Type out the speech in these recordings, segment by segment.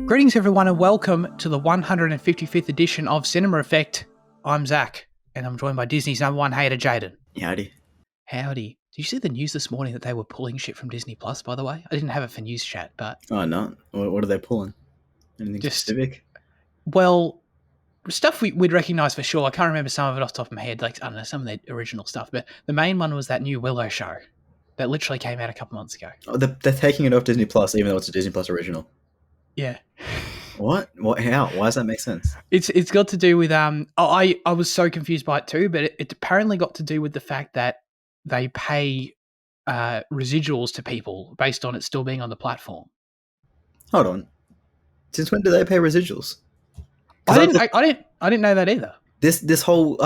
Greetings, everyone, and welcome to the 155th edition of Cinema Effect. I'm Zach, and I'm joined by Disney's number one hater, Jaden. Howdy. Howdy. Did you see the news this morning that they were pulling shit from Disney Plus, by the way? I didn't have it for news chat, but... Oh, no. What are they pulling? Anything specific? Well, stuff we'd recognise for sure. I can't remember some of it off the top of my head, like, I don't know, some of the original stuff, but the main one was that new Willow show that literally came out a couple months ago. Oh, they're taking it off Disney Plus, even though it's a Disney Plus original. Yeah. What? How? Why does that make sense? It's got to do with I was so confused by it too, but it apparently got to do with the fact that they pay residuals to people based on it still being on the platform. Hold on. Since when do they pay residuals? I didn't know that either. I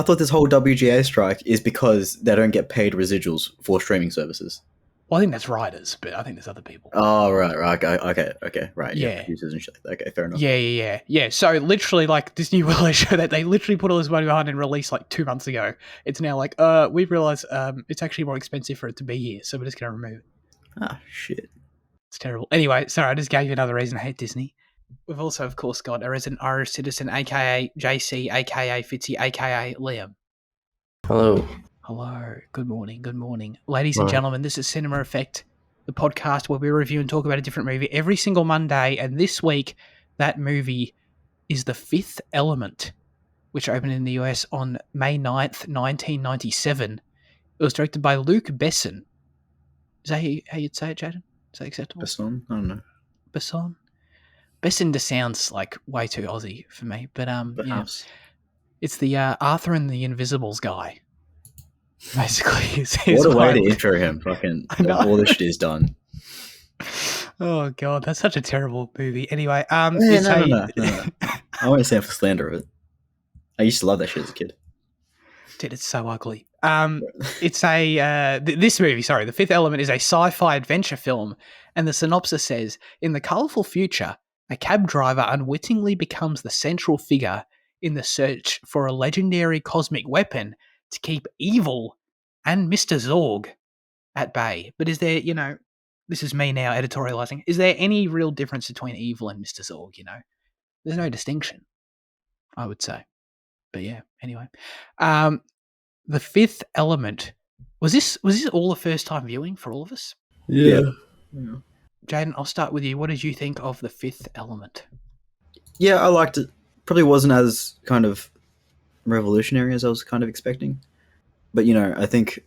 thought this whole WGA strike is because they don't get paid residuals for streaming services. Well, I think that's writers, but I think there's other people. Oh, right, okay, right. Yeah. Producers and shit. Okay, fair enough. Yeah. So literally, like, this new Willow show that they literally put all this money behind and released like 2 months ago, it's now like, we've realised it's actually more expensive for it to be here, so we're just going to remove it. Ah, shit. It's terrible. Anyway, sorry, I just gave you another reason to hate Disney. We've also, of course, got a resident Irish citizen, a.k.a. JC, a.k.a. Fitzy, a.k.a. Liam. Hello. Hello. Good morning. Ladies and gentlemen, this is Cinema Effect, the podcast where we review and talk about a different movie every single Monday. And this week, that movie is The Fifth Element, which opened in the US on May 9th, 1997. It was directed by Luc Besson. Is that how you'd say it, Jaden? Is that acceptable? Besson? I don't know. Besson? Besson just sounds like way too Aussie for me. But yeah. It's the Arthur and the Invisibles guy. Basically, what a way to intro him! Fucking all this shit is done. Oh god, that's such a terrible movie. Anyway, no. I won't stand for slander of it. I used to love that shit as a kid. Dude, it's so ugly. It's a this movie. Sorry, The Fifth Element is a sci-fi adventure film, and the synopsis says: in the colourful future, a cab driver unwittingly becomes the central figure in the search for a legendary cosmic weapon to keep evil and Mr. Zorg at bay. But is there, this is me now editorializing, is there any real difference between evil and Mr. Zorg, There's no distinction, I would say. But yeah, anyway. The Fifth Element. Was this all the first time viewing for all of us? Yeah. Jaden, I'll start with you. What did you think of The Fifth Element? Yeah, I liked it. Probably wasn't as kind of revolutionary as I was kind of expecting, but I think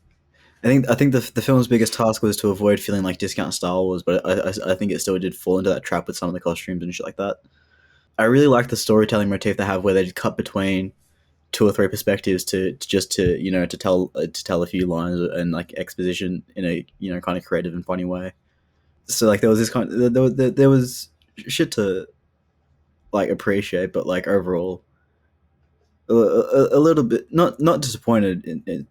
the film's biggest task was to avoid feeling like discount Star Wars, but I think it still did fall into that trap with some of the costumes and shit like that. I really like the storytelling motif they have where they cut between 2 or 3 perspectives to tell a few lines and like exposition in a kind of creative and funny way. So like there was this there was shit to like appreciate, but like overall a little bit not disappointed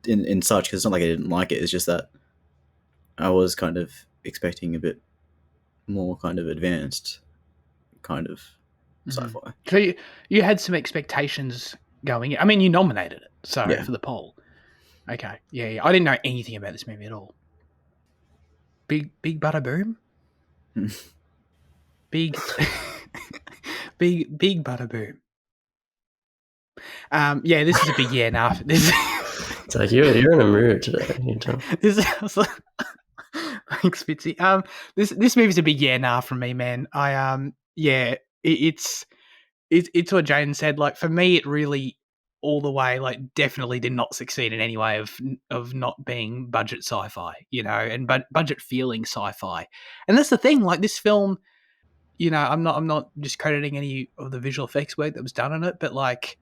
in such, because it's not like I didn't like it. It's just that I was kind of expecting a bit more kind of advanced kind of sci-fi. So you had some expectations going in. I mean, you nominated it for the poll. Okay, yeah. I didn't know anything about this movie at all. Big bada boom. big bada boom. Yeah, this is a big yeah now. It's like you're in a mood today. Thanks, Fitzy. This movie's a big yeah nah from me, man. It's what Jane said. Like, for me, it really all the way, like, definitely did not succeed in any way of not being budget sci-fi, and budget feeling sci-fi. And that's the thing. Like, this film, I'm not discrediting any of the visual effects work that was done on it, but like,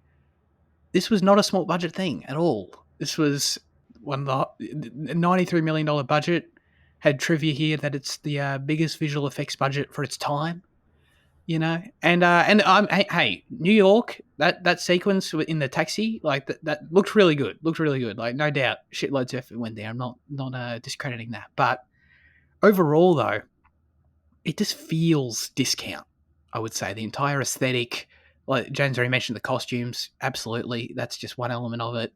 this was not a small budget thing at all. This was one of the $93 million budget. Had trivia here that it's the biggest visual effects budget for its time, And hey, New York, that sequence in the taxi, like that looked really good. Like, no doubt, shitloads of effort went there. I'm not discrediting that, but overall though, it just feels discount. I would say the entire aesthetic. Like James already mentioned, the costumes, absolutely. That's just one element of it.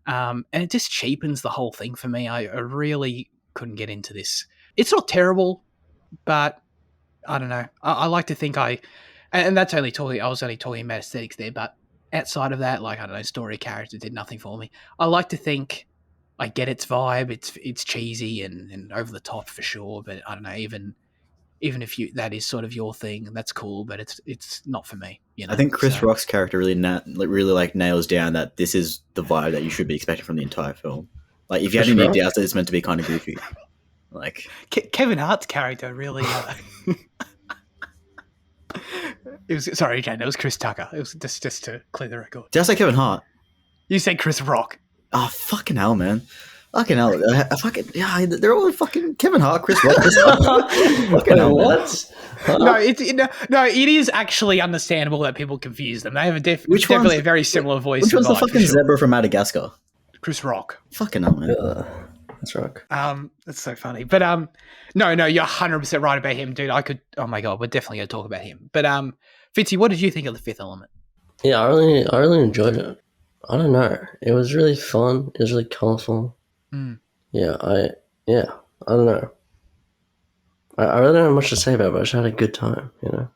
And it just cheapens the whole thing for me. I really couldn't get into this. It's not terrible, but I don't know. I like to think and and that's only talking. I was only talking about aesthetics there, but outside of that, like I don't know, story, character did nothing for me. I like to think I get its vibe. It's cheesy and over the top for sure, but I don't know. Even if that is sort of your thing, that's cool, but it's not for me. You know. I think Chris Rock's character really nails down that this is the vibe that you should be expecting from the entire film. Like if you had any doubts that it's meant to be kind of goofy, like Kevin Hart's character really. It was sorry, Jane. It was Chris Tucker. It was just to clear the record. Did I say Kevin Hart? You said Chris Rock. Oh fucking hell, man! Fucking hell! They're all fucking Kevin Hart, Chris Rock. Fucking hell, what? Huh? No, it is actually understandable that people confuse them. They have definitely a very similar voice. Which one's the fucking zebra from Madagascar? Chris Rock. Fucking hell, man. That's Rock. That's so funny. But no, you're 100% right about him, dude. Oh my god, we're definitely gonna talk about him. But Fitzy, what did you think of The Fifth Element? Yeah, I really enjoyed it. I don't know. It was really fun. It was really colourful. Mm. Yeah, I don't know. I really don't have much to say about it, but I just had a good time, you know.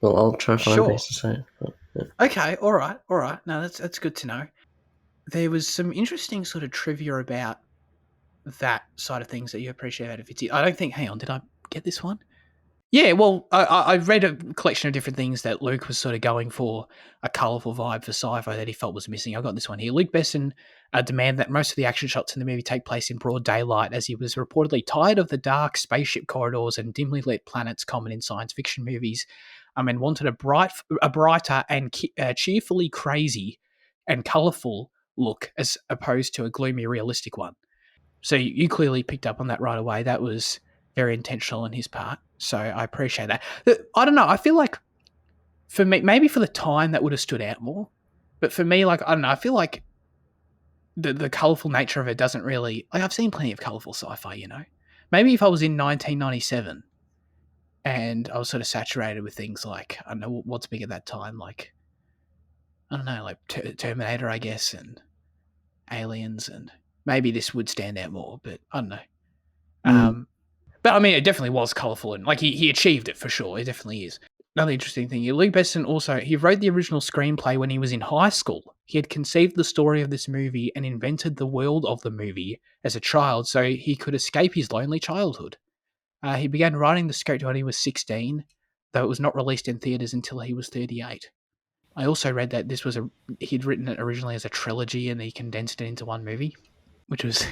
Well, I'll try to find things to say. But, yeah. Okay, all right. No, that's good to know. There was some interesting sort of trivia about that side of things that you appreciate out of it. I don't think. Hang on, did I get this one? Yeah, well, I read a collection of different things that Luke was sort of going for a colourful vibe for sci-fi that he felt was missing. I got this one here. Luke Besson demanded that most of the action shots in the movie take place in broad daylight, as he was reportedly tired of the dark spaceship corridors and dimly lit planets common in science fiction movies, and wanted a brighter and cheerfully crazy and colourful look as opposed to a gloomy, realistic one. So you clearly picked up on that right away. That was very intentional on his part. So I appreciate that. I don't know. I feel like for me, maybe for the time that would have stood out more. But for me, like, I don't know. I feel like the colourful nature of it doesn't really... Like, I've seen plenty of colourful sci-fi, you know. Maybe if I was in 1997 and I was sort of saturated with things like, I don't know, what's big at that time? Like, I don't know, like Terminator, I guess, and Aliens, and maybe this would stand out more, but I don't know. But I mean, it definitely was colourful, and like he achieved it for sure. It definitely is. Another interesting thing, Luke Besson also, he wrote the original screenplay when he was in high school. He had conceived the story of this movie and invented the world of the movie as a child so he could escape his lonely childhood. He began writing the script when he was 16, though it was not released in theatres until he was 38. I also read that he'd written it originally as a trilogy and he condensed it into one movie, which was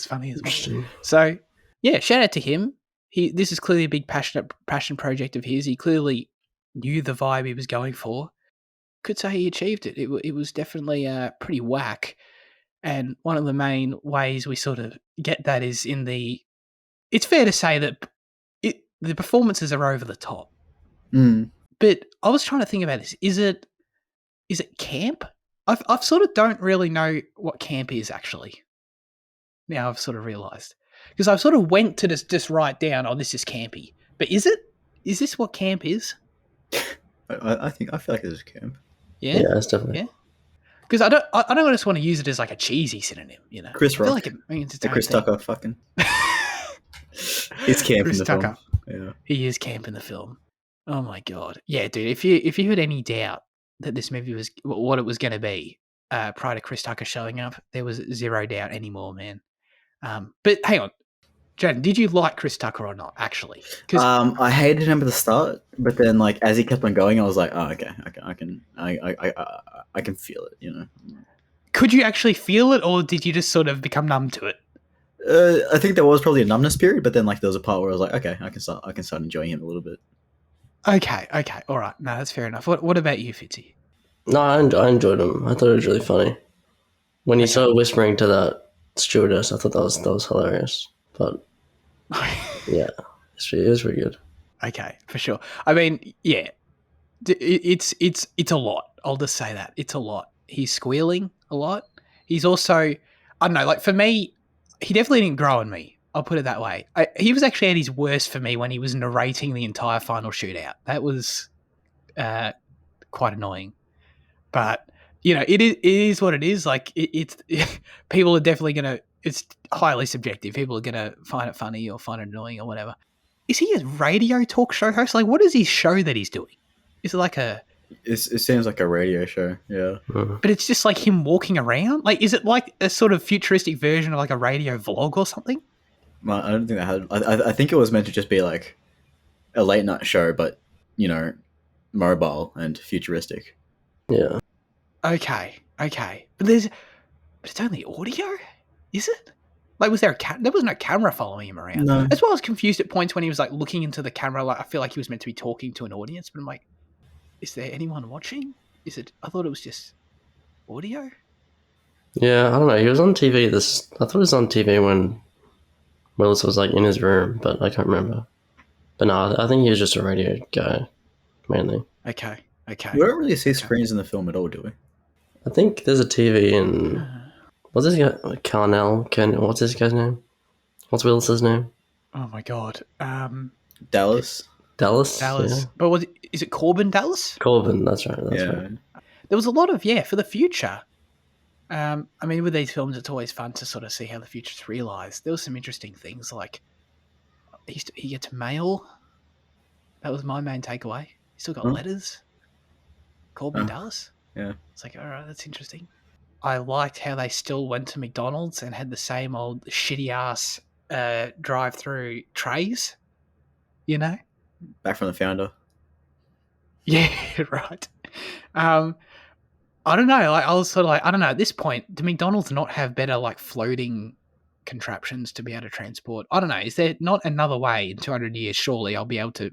funny as well. So, yeah, shout out to him. This is clearly a big passion project of his. He clearly knew the vibe he was going for. Could say he achieved it. It was definitely pretty whack. And one of the main ways we sort of get that is in the... It's fair to say that the performances are over the top. Mm. But I was trying to think about this. Is it camp? I've sort of don't really know what camp is actually. Now I've sort of realised. Because I've sort of went to just write down, this is campy. But is it? Is this what camp is? I feel like it is camp. Yeah, it's definitely. Yeah. Because I don't just want to use it as like a cheesy synonym, you know. Chris Rock. I feel like it means it's the Chris Tucker fucking. It's camp Chris in the Tucker. film. Yeah. He is camp in the film. Oh my god. Yeah, dude. If you had any doubt that this movie was what it was going to be prior to Chris Tucker showing up, there was zero doubt anymore, man. But hang on, Jen, did you like Chris Tucker or not? Actually, I hated him at the start, but then like as he kept on going, I was like, oh, okay, I can feel it, you know. Could you actually feel it, or did you just sort of become numb to it? I think there was probably a numbness period, but then like there was a part where I was like, okay, I can start enjoying him a little bit. Okay, all right, no, that's fair enough. What about you, Fitzy? No, I enjoyed him. I thought it was really funny when he started whispering to that stewardess. I thought that was hilarious. But yeah, it was pretty good. Okay, for sure. I mean, yeah, it's a lot. I'll just say that it's a lot. He's squealing a lot. He's also, I don't know, like for me, he definitely didn't grow on me. I'll put it that way. He was actually at his worst for me when he was narrating the entire final shootout. That was quite annoying. But you know, it is what it is. Like it's people are definitely gonna. It's highly subjective. People are gonna find it funny or find it annoying or whatever. Is he a radio talk show host? Like, what is his show that he's doing? Is it like a? It seems like a radio show. Yeah. But it's just like him walking around. Like, is it like a sort of futuristic version of like a radio vlog or something? Well, I don't think they had. I think it was meant to just be like a late night show, but mobile and futuristic. Yeah. Okay. But it's only audio, is it? Like, was there there was no camera following him around? No. That's why I was confused at points when he was like looking into the camera. Like, I feel like he was meant to be talking to an audience, but I'm like, is there anyone watching? Is it? I thought it was just audio. Yeah, I don't know. He was on TV. I thought he was on TV when Willis was like in his room, but I can't remember. But no, I think he was just a radio guy, mainly. Okay. We don't really see screens in the film at all, do we? I think there's a TV in. What's this guy? What's this guy's name? What's Willis's name? Oh my god. Dallas. Dallas. Dallas. Yeah. But is it Corbin Dallas? Corbin. That's right. That's right. There was a lot of for the future. I mean, with these films, it's always fun to sort of see how the future's realised. There were some interesting things, like he gets mail. That was my main takeaway. He still got letters. Corbin Dallas. Yeah. It's like, all right, that's interesting. I liked how they still went to McDonald's and had the same old shitty ass drive-through trays. You know. Back from the founder. Yeah, right. I don't know. Like, I was sort of like, I don't know. At this point, do McDonald's not have better like floating contraptions to be able to transport? I don't know. Is there not another way in 200 years? Surely I'll be able to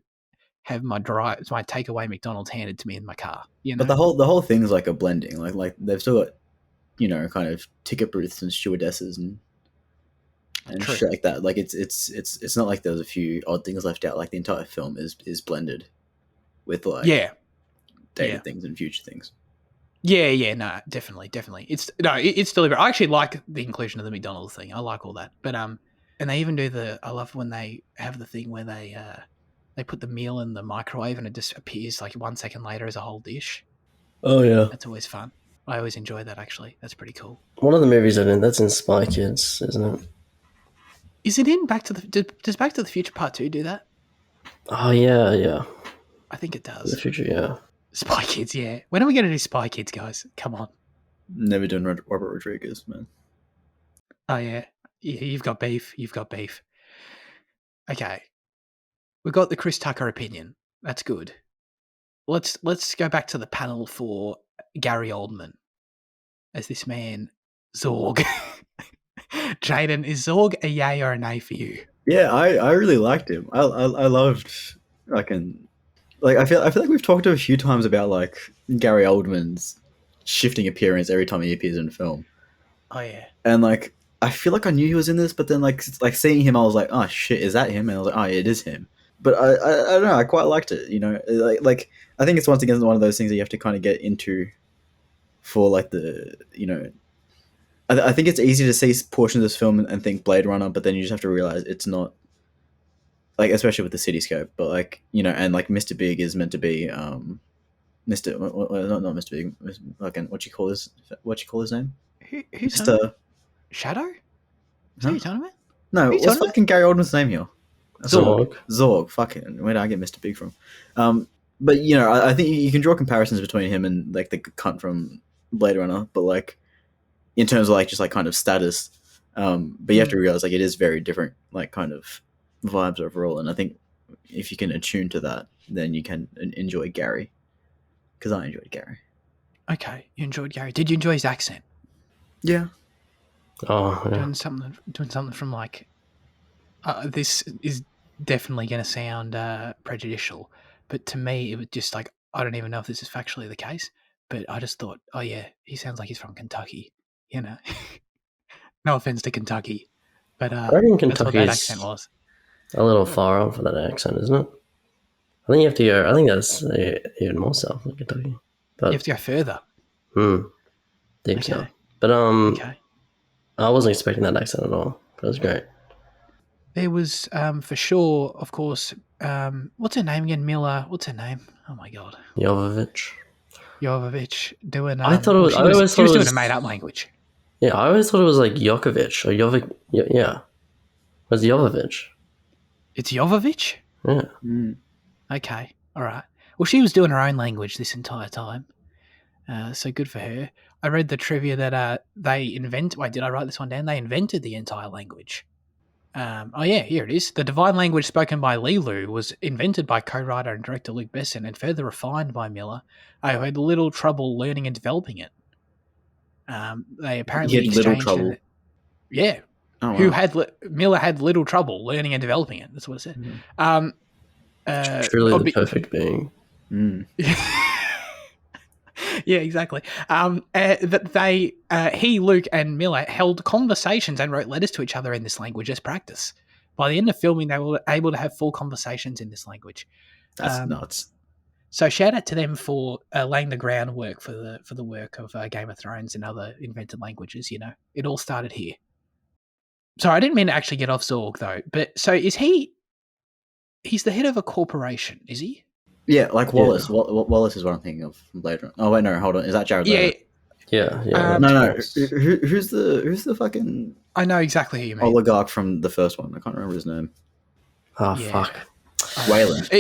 have my takeaway McDonald's handed to me in my car. You know? But the whole thing's like a blending. Like they've still got kind of ticket booths and stewardesses and shit like that. Like it's not like there's a few odd things left out. Like the entire film is blended with like dated things and future things. Yeah, no, definitely. It's deliberate. I actually like the inclusion of the McDonald's thing. I like all that. But and they even do I love when they have the thing where they put the meal in the microwave and it just appears like 1 second later as a whole dish. Oh yeah, that's always fun. I always enjoy that. Actually, that's pretty cool. One of the movies that's in Spy Kids, isn't it? Is it in does Back to the Future Part 2 do that? Oh yeah. I think it does. The future, yeah. Spy Kids, yeah. When are we going to do Spy Kids, guys? Come on. Never doing Robert Rodriguez, man. Oh, yeah. You've got beef. Okay. We've got the Chris Tucker opinion. That's good. Let's go back to the panel for Gary Oldman as this man, Zorg. Jaden, is Zorg a yay or a nay for you? Yeah, I really liked him. I loved I feel like we've talked a few times about like Gary Oldman's shifting appearance every time he appears in a film. Oh yeah. And like I feel like I knew he was in this, but then like seeing him, I was like, oh shit, is that him? And I was like, oh, yeah, it is him. But I don't know, I quite liked it. Like I think it's once again one of those things that you have to kind of get into for like the I think it's easy to see portions of this film and think Blade Runner, but then you just have to realize it's not. Like, especially with the cityscope, but like, and like Mr. Big is meant to be not Mr. Big, like, what you call his name? Who's Mr. Shadow? Is that what you're talking about? No, what's fucking Gary Oldman's name here? Zorg. Fucking, where did I get Mr. Big from? But I think you can draw comparisons between him and like the cunt from Blade Runner, but like in terms of like just like kind of status, but you have to realize like it is very different, like kind of vibes overall, and I think if you can attune to that, then you can enjoy Gary, because I enjoyed Gary. Okay, you enjoyed Gary. Did you enjoy his accent? Yeah. Oh, yeah. Doing something from like this is definitely going to sound prejudicial, but to me it was just like, I don't even know if this is factually the case, but I just thought, oh yeah, he sounds like he's from Kentucky, no offense to Kentucky, but I reckon that's what that Kentucky's accent was. a little far off for that accent, isn't it? I think you have to go. I think that's even more south than Kentucky. But You have to go further. Deep Okay. south. But Okay. I wasn't expecting that accent at all. But it was great. There was, for sure, of course, what's her name again? Milla. What's her name? Oh my god. Jovovich. Jovovich doing. I thought it was. She was doing a made-up language. Yeah, I always thought it was like Jokovic or Jovic. Yeah, it was Jovovich. It's Jovovich. Yeah. Okay. All right. Well, she was doing her own language this entire time. So good for her. I read the trivia that they invent. Wait, did I write this one down? They invented the entire language. Oh yeah, here it is. The divine language spoken by Lilu was invented by co-writer and director Luc Besson and further refined by Miller, who had little trouble learning and developing it. They apparently He had little exchanged. trouble. Yeah. Oh, Who wow. had Miller had little trouble learning and developing it. That's what it said. Truly the perfect being. Mm. Yeah, exactly. That he, Luke, and Miller held conversations and wrote letters to each other in this language as practice. By the end of filming, they were able to have full conversations in this language. That's nuts. So shout out to them for laying the groundwork for the work of Game of Thrones and other invented languages. You know, it all started here. Sorry, I didn't mean to actually get off Zorg though. But so is he? He's the head of a corporation, is he? Yeah, like Wallace. Wallace is what I'm thinking of from Blade Runner. Oh wait, no, hold on. Is that Jared Leto? Yeah. No. Who's the fucking I know exactly who you mean. oligarch from the first one? I can't remember his name. Oh, Yeah. fuck. Wayland.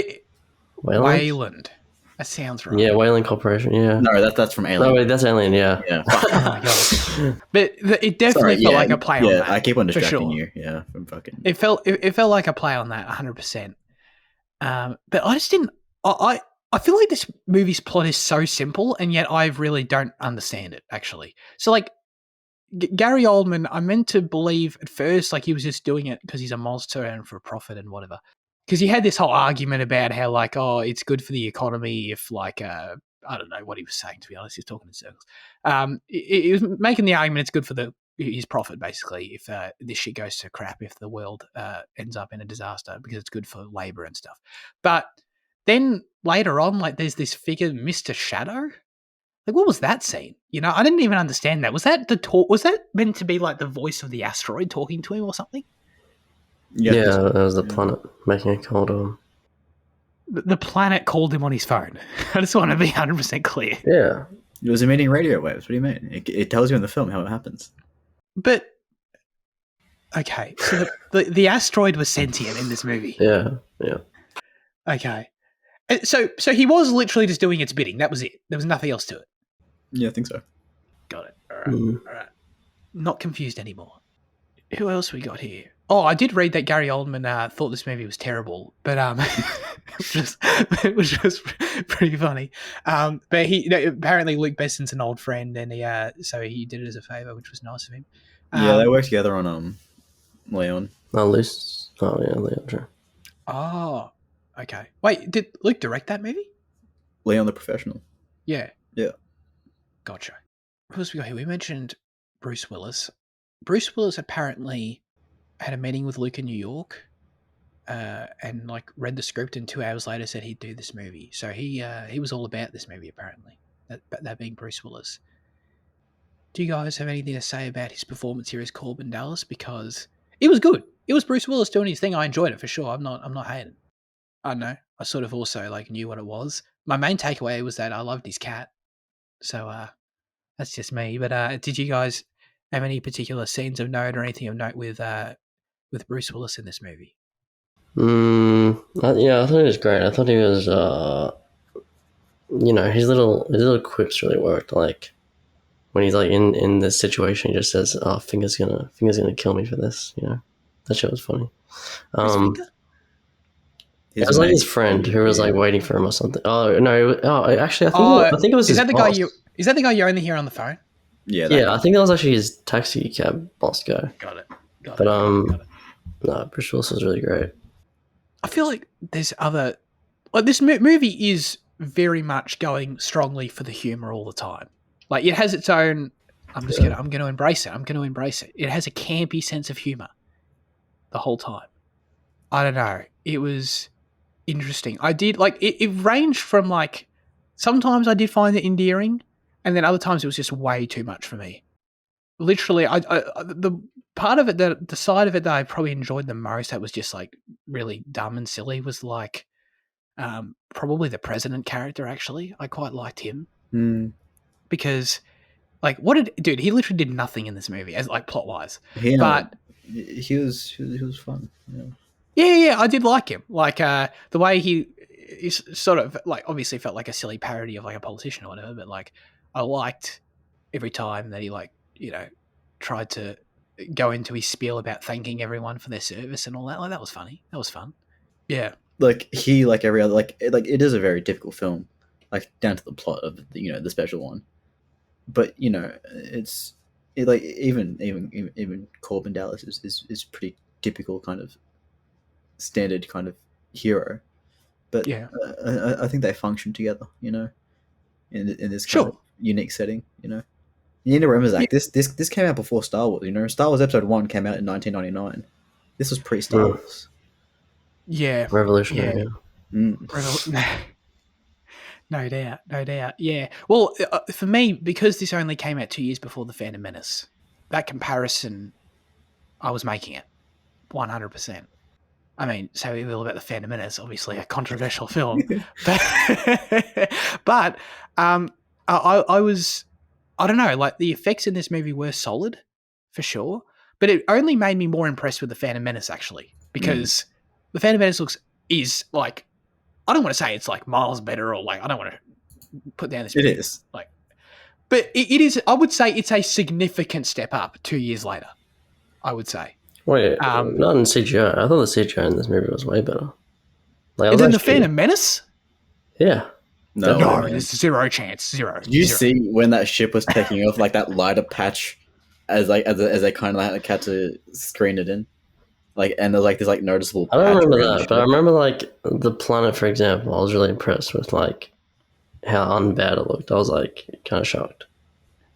Wayland. That sounds right. Yeah, Wayland Corporation, yeah. No, that's from Alien. No, wait, that's Alien, yeah. Yeah. Oh my god! But it definitely felt like a play on that. Yeah, I keep on for distracting sure. you. Yeah, from fucking. It felt like a play on that, 100%. But I just didn't. I feel like this movie's plot is so simple, and yet I really don't understand it. Actually, so like Gary Oldman, I meant to believe at first like he was just doing it because he's a monster and for profit and whatever. Because he had this whole argument about how like, oh, it's good for the economy if like I don't know what he was saying, to be honest. He's talking in circles. He was making the argument it's good for his profit, basically, if this shit goes to crap, if the world ends up in a disaster, because it's good for labor and stuff. But then later on, like there's this figure, Mr. Shadow. Like, what was that scene? You know, I didn't even understand that. Was that the talk? Was that meant to be like the voice of the asteroid talking to him or something? Yeah, that was the planet making a call to him. The planet called him on his phone. I just want to be 100% clear. Yeah. It was emitting radio waves. What do you mean? It tells you in the film how it happens. But okay, so the asteroid was sentient in this movie. Yeah. Okay, so he was literally just doing its bidding. That was it. There was nothing else to it. Yeah, I think so. Got it. All right. Not confused anymore. Who else we got here? Oh, I did read that Gary Oldman thought this movie was terrible, but it was just pretty funny. But apparently Luke Besson's an old friend, and so he did it as a favor, which was nice of him. Yeah, they worked together on Leon. Leon, sure. Oh, okay. Wait, did Luke direct that movie? Leon the Professional. Yeah. Yeah. Gotcha. Who else we got here? We mentioned Bruce Willis. Bruce Willis apparently had a meeting with Luke in New York, and like read the script, and 2 hours later said he'd do this movie. So he was all about this movie apparently. That being Bruce Willis. Do you guys have anything to say about his performance here as Corbin Dallas? Because it was good. It was Bruce Willis doing his thing. I enjoyed it for sure. I'm not hating. I don't know. I sort of also like knew what it was. My main takeaway was that I loved his cat. So that's just me. But did you guys have any particular scenes of note or anything of note with Bruce Willis in this movie? Yeah, I thought he was great. I thought he was, his little quips really worked. Like when he's like in this situation, he just says, "Oh, Finger's gonna kill me for this." You know, that shit was funny. It was like his friend who was like waiting for him or something. Oh no! Actually, I think it was. Is that the guy boss. Is that the guy you only hear on the phone? Yeah. Yeah, I think that was actually his taxi cab boss guy. Got it. No, Bruce Willis was really great. I feel like there's other... Like, this movie is very much going strongly for the humour all the time. Like, it has its own... I'm going to embrace it. It has a campy sense of humour the whole time. I don't know. It was interesting. I did... Like, it ranged from, like... Sometimes I did find it endearing, and then other times it was just way too much for me. Literally, the part of it the side of it that I probably enjoyed the most, that was just like really dumb and silly, was like probably the president character. Actually, I quite liked him because like dude? He literally did nothing in this movie as like plot wise, but he was fun. Yeah, I did like him. Like the way he it's sort of like obviously felt like a silly parody of like a politician or whatever, but like I liked every time that he tried to go into his spiel about thanking everyone for their service and all that. Like that was funny. That was fun. Yeah. Like he, like every other, like it is a very typical film, like down to the plot of the special one. But like even Corbin Dallas is pretty typical kind of standard kind of hero. But Yeah. I think they function together, in this kind of unique setting, You need to remember, Zach, this came out before Star Wars, Star Wars Episode 1 came out in 1999. This was pre-Star Wars. Yeah. Revolutionary. Yeah. No doubt. Yeah. Well, for me, because this only came out 2 years before The Phantom Menace, that comparison, I was making it 100%. I mean, say little about The Phantom Menace, obviously a controversial film, but I was, I don't know, like the effects in this movie were solid for sure, but it only made me more impressed with The Phantom Menace actually, because The Phantom Menace is like, I don't want to say it's like miles better or like, I don't want to put down this. It is. Like, but it is, I would say it's a significant step up 2 years later, I would say. Wait, not in CGI. I thought the CGI in this movie was way better. Like, Is it The Phantom Menace? Yeah. No, there's zero chance. Zero. Did you see when that ship was taking off, like that lighter patch, as they kind of had to screen it in, like, and there's like this like noticeable. I don't remember that, but I remember like the planet, for example. I was really impressed with like how unbad it looked. I was like kind of shocked.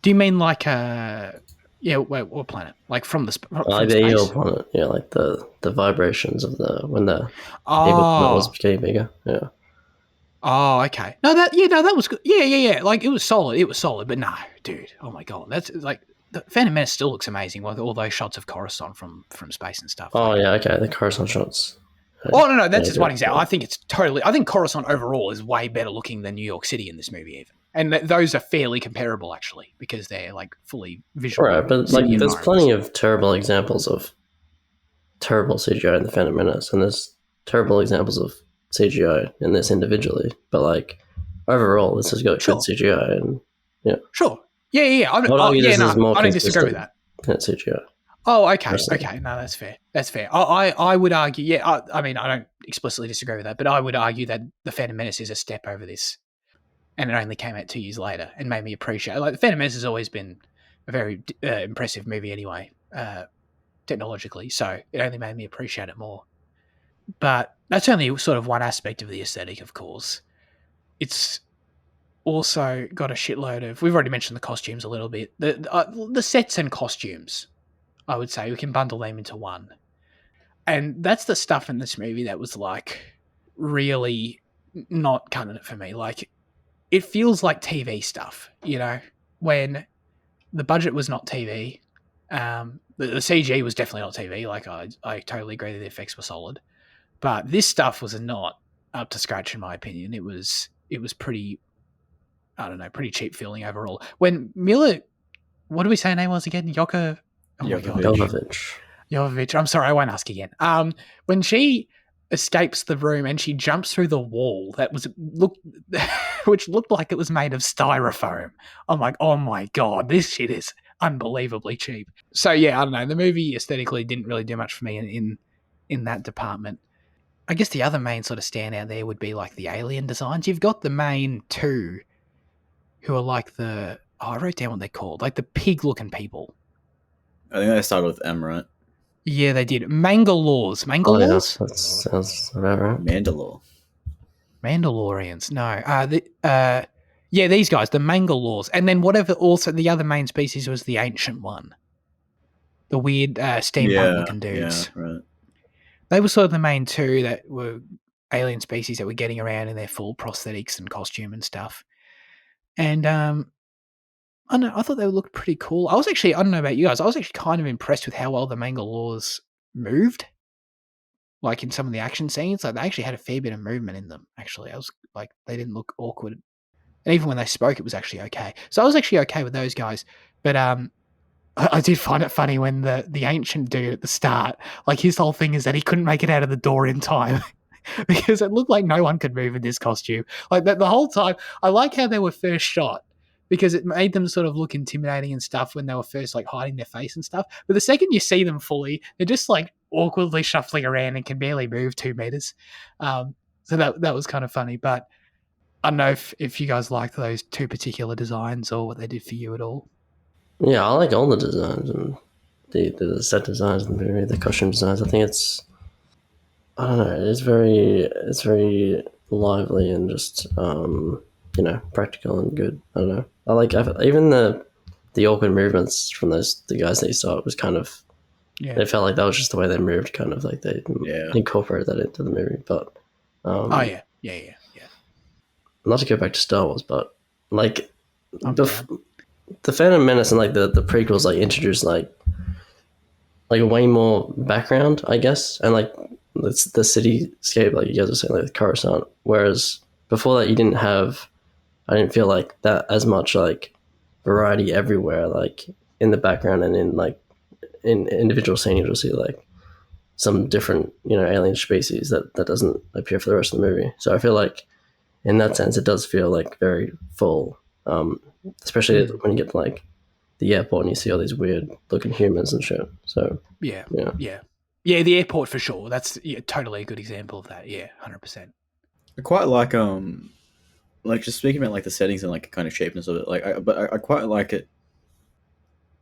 Do you mean like what planet? Like from space? The eel planet, yeah, like the vibrations of when the evil planet was getting bigger, yeah. Oh, okay. No, that was good. Yeah. Like it was solid, but no, dude. Oh my god, that's like the Phantom Menace still looks amazing with all those shots of Coruscant from space and stuff. Oh yeah, okay, the Coruscant shots. Oh no, that's just one example. I think I think Coruscant overall is way better looking than New York City in this movie even. And those are fairly comparable, actually, because they're like fully visual. Right, but like, there's plenty of terrible examples of terrible CGI in the Phantom Menace, and there's terrible examples of CGI in this individually. But like overall, this has got good CGI, and yeah, sure, yeah. I don't disagree with that. CGI. Oh, okay. No, that's fair. I would argue. Yeah, I mean, I don't explicitly disagree with that, but I would argue that the Phantom Menace is a step over this. And it only came out 2 years later and made me appreciate. Like, The Phantom Menace has always been a very impressive movie anyway, technologically. So it only made me appreciate it more. But that's only sort of one aspect of the aesthetic, of course. It's also got a shitload of. We've already mentioned the costumes a little bit. The sets and costumes, I would say we can bundle them into one. And that's the stuff in this movie that was like really not cutting it for me. Like, it feels like TV stuff, when the budget was not TV. The CG was definitely not TV. Like, I totally agree that the effects were solid. But this stuff was not up to scratch, in my opinion. It was pretty, I don't know, pretty cheap feeling overall. When Milla, what did we say her name was again? Jovovich. I'm sorry, I won't ask again. When she escapes the room and she jumps through the wall which looked like it was made of styrofoam. I'm like, oh my god, this shit is unbelievably cheap. So yeah, I don't know. The movie aesthetically didn't really do much for me in that department. I guess the other main sort of standout there would be like the alien designs. You've got the main two who are like I wrote down what they're called, like the pig-looking people. I think they started with M, right? Yeah, they did. Mangalores. Oh, yeah, that sounds about right. Mandalorians. No. These guys, the Mangalores. And then whatever also the other main species was the ancient one. The weird steampunk-looking dudes. Yeah, right. They were sort of the main two that were alien species that were getting around in their full prosthetics and costume and stuff. And I don't know, I thought they looked pretty cool. I don't know about you guys, I was actually kind of impressed with how well the Mangalores moved. Like in some of the action scenes, like they actually had a fair bit of movement in them, actually. I was like, they didn't look awkward. And even when they spoke, it was actually okay. So I was actually okay with those guys. But I did find it funny when the ancient dude at the start, like his whole thing is that he couldn't make it out of the door in time. because it looked like no one could move in this costume. Like the whole time, I like how they were first shot because it made them sort of look intimidating and stuff when they were first like hiding their face and stuff. But the second you see them fully, they're just like awkwardly shuffling around and can barely move 2 meters. So that was kind of funny. But I don't know if you guys liked those two particular designs or what they did for you at all. Yeah, I like all the designs and the set designs in the movie, the costume designs. I think it's, I don't know, it's very lively and just practical and good. I don't know. I like even the awkward movements from the guys that you saw. It was kind of, it felt like that was just the way they moved. Kind of like they incorporated that into the movie. But yeah. Not to go back to Star Wars, but like the Phantom Menace and like the prequels like introduced like way more background, I guess, and like the cityscape, like you guys were saying, like Coruscant. Whereas before that, I didn't feel like that as much like variety everywhere, like in the background and in individual scenes, you'll see like some different alien species that doesn't appear for the rest of the movie. So I feel like in that sense, it does feel like very full, especially when you get to like the airport and you see all these weird looking humans and shit. So yeah, the airport for sure. That's totally a good example of that. Yeah, 100%. I quite like just speaking about like the settings and like kind of shapeness of it. But I quite like it,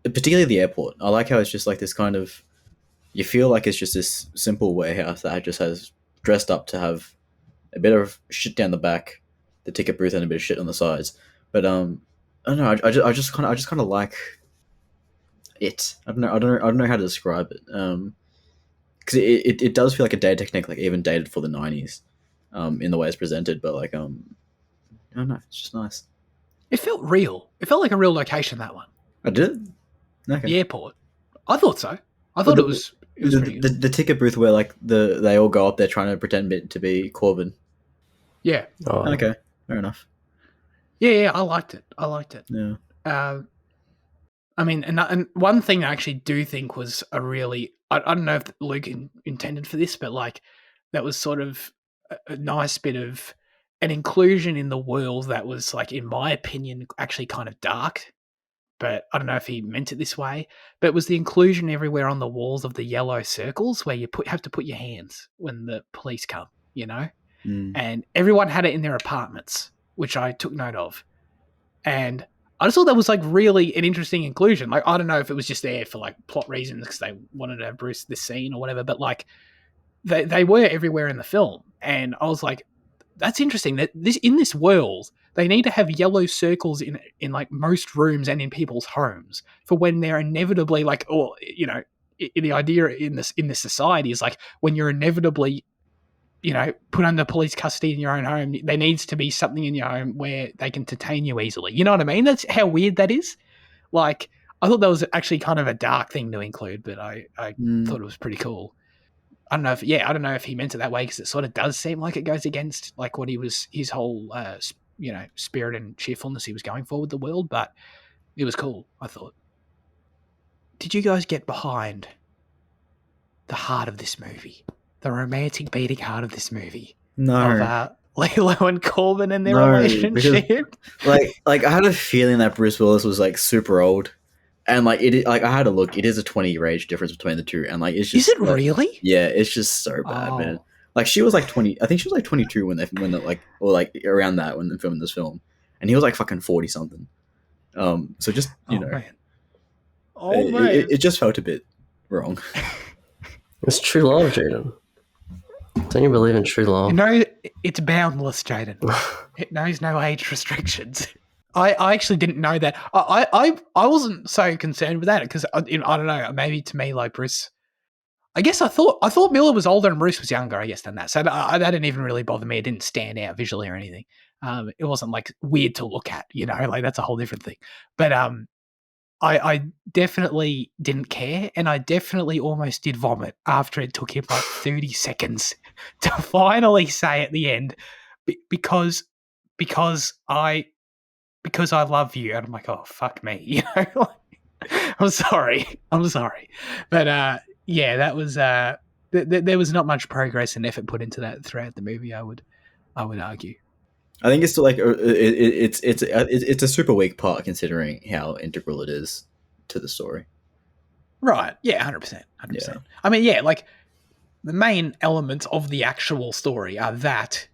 particularly the airport. I like how it's just like this kind of, you feel like it's just this simple warehouse that just has dressed up to have a bit of shit down the back, the ticket booth, and a bit of shit on the sides. But I don't know. I just kind of like it. I don't know how to describe it. Because it does feel like a day technique, like even dated for the 90s, in the way it's presented. But like I don't know. It's just nice. It felt real. It felt like a real location. That one. I did. Okay. The airport. I thought so. I thought it was pretty good. The ticket booth where like they all go up there trying to pretend to be Corbin. Yeah. Oh. Okay. Fair enough. Yeah, I liked it. Yeah. I mean, and one thing I actually do think was a really, I don't know if Luke intended for this, but like that was sort of a nice bit of an inclusion in the world that was like, in my opinion, actually kind of dark. But I don't know if he meant it this way. But it was the inclusion everywhere on the walls of the yellow circles where you have to put your hands when the police come, And everyone had it in their apartments, which I took note of. And I just thought that was like really an interesting inclusion. Like, I don't know if it was just there for like plot reasons because they wanted to have Bruce this scene or whatever, but like they were everywhere in the film. And I was like, that's interesting that in this world, they need to have yellow circles in like most rooms and in people's homes for when they're inevitably like, or, the idea in this society is like when you're inevitably put under police custody in your own home, there needs to be something in your home where they can detain you easily. You know what I mean? That's how weird that is. Like, I thought that was actually kind of a dark thing to include, but I thought it was pretty cool. I don't know if he meant it that way because it sort of does seem like it goes against like what his whole, spirit and cheerfulness he was going for with the world, but it was cool, I thought. Did you guys get behind the heart of this movie? The romantic beating heart of this movie. No. Of Lilo and Corbin and their relationship. Because, like I had a feeling that Bruce Willis was like super old, and like I had a look. It is a 20-year age difference between the two, and like it's just. Is it like, really? Yeah, it's just so bad, man. Like she was like 20. I think she was like 22 when around that when they filmed this film, and he was like fucking 40 something. So just man. It just felt a bit wrong. It's true love, Jaden. Don't you believe in true love? It's boundless, Jaden. It knows no age restrictions. I actually didn't know that. I wasn't so concerned with that because I don't know. Maybe to me, like Bruce, I guess I thought Milla was older and Bruce was younger. I guess than that. So that didn't even really bother me. It didn't stand out visually or anything. It wasn't like weird to look at. Like that's a whole different thing. But I definitely didn't care, and I definitely almost did vomit after it took him like 30 seconds to finally say at the end, because I love you. And I'm like, oh, fuck me. I'm sorry. But yeah, that was there was not much progress and effort put into that throughout the movie. I would argue. I think it's still like it's a super weak part considering how integral it is to the story. Right? Yeah, 100%. Yeah. I mean, yeah, like the main elements of the actual story are that,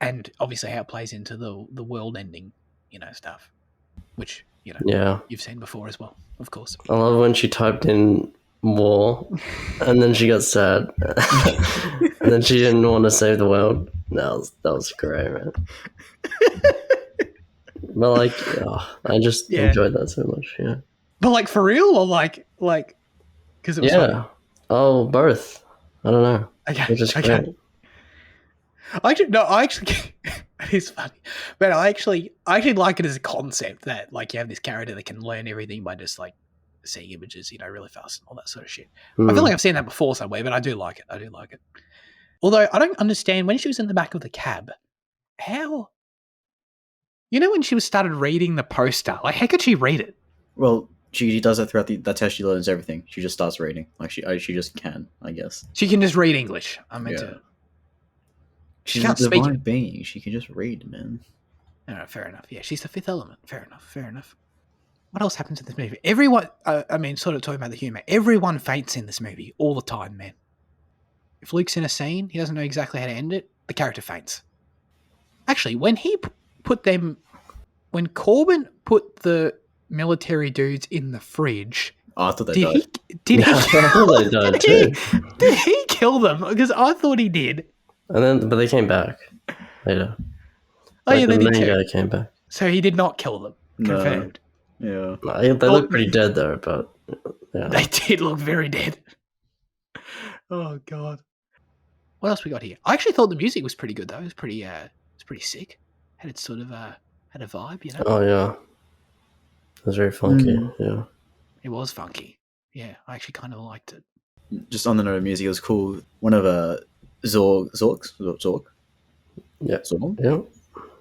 and obviously how it plays into the world ending, stuff, which Yeah. you've seen before as well, of course. I love when she typed in war and then she got sad. And then she didn't want to save the world. That was great, man. But like, I just enjoyed that so much, yeah. But like for real, or like because it was funny? Oh, both. I don't know. Okay. Which is great. I actually it is funny, but I actually like it as a concept that like you have this character that can learn everything by just like seeing images, really fast and all that sort of shit. I feel like I've seen that before somewhere, but I do like it. Although I don't understand when she was in the back of the cab, how, when she started reading the poster, like how could she read it? Well, she does that throughout that's how she learns everything. She just starts reading. Like she just can, I guess. She can just read English. I meant to. She's can't a divine speak. being. She can just read, man. No, fair enough. Yeah, she's the fifth element. Fair enough. What else happens in this movie? Everyone, sort of talking about the humour, everyone faints in this movie all the time, man. If Luke's in a scene, he doesn't know exactly how to end it, the character faints. Actually, when he when Corbin put the military dudes in the fridge, I thought they died. Did Did he kill them? Because I thought he did. But they came back later. Oh, yeah, they the did main too. guy came back. So he did not kill them. Confirmed. Yeah. They look pretty dead though, but yeah. They did look very dead. Oh god. What else we got here? I actually thought the music was pretty good though. It was pretty sick. Had it sort of had a vibe, Oh yeah. It was very funky, yeah. It was funky. Yeah, I actually kind of liked it. Just on the note of music, it was cool. One of Zorg. Yeah. Zorg? Yeah.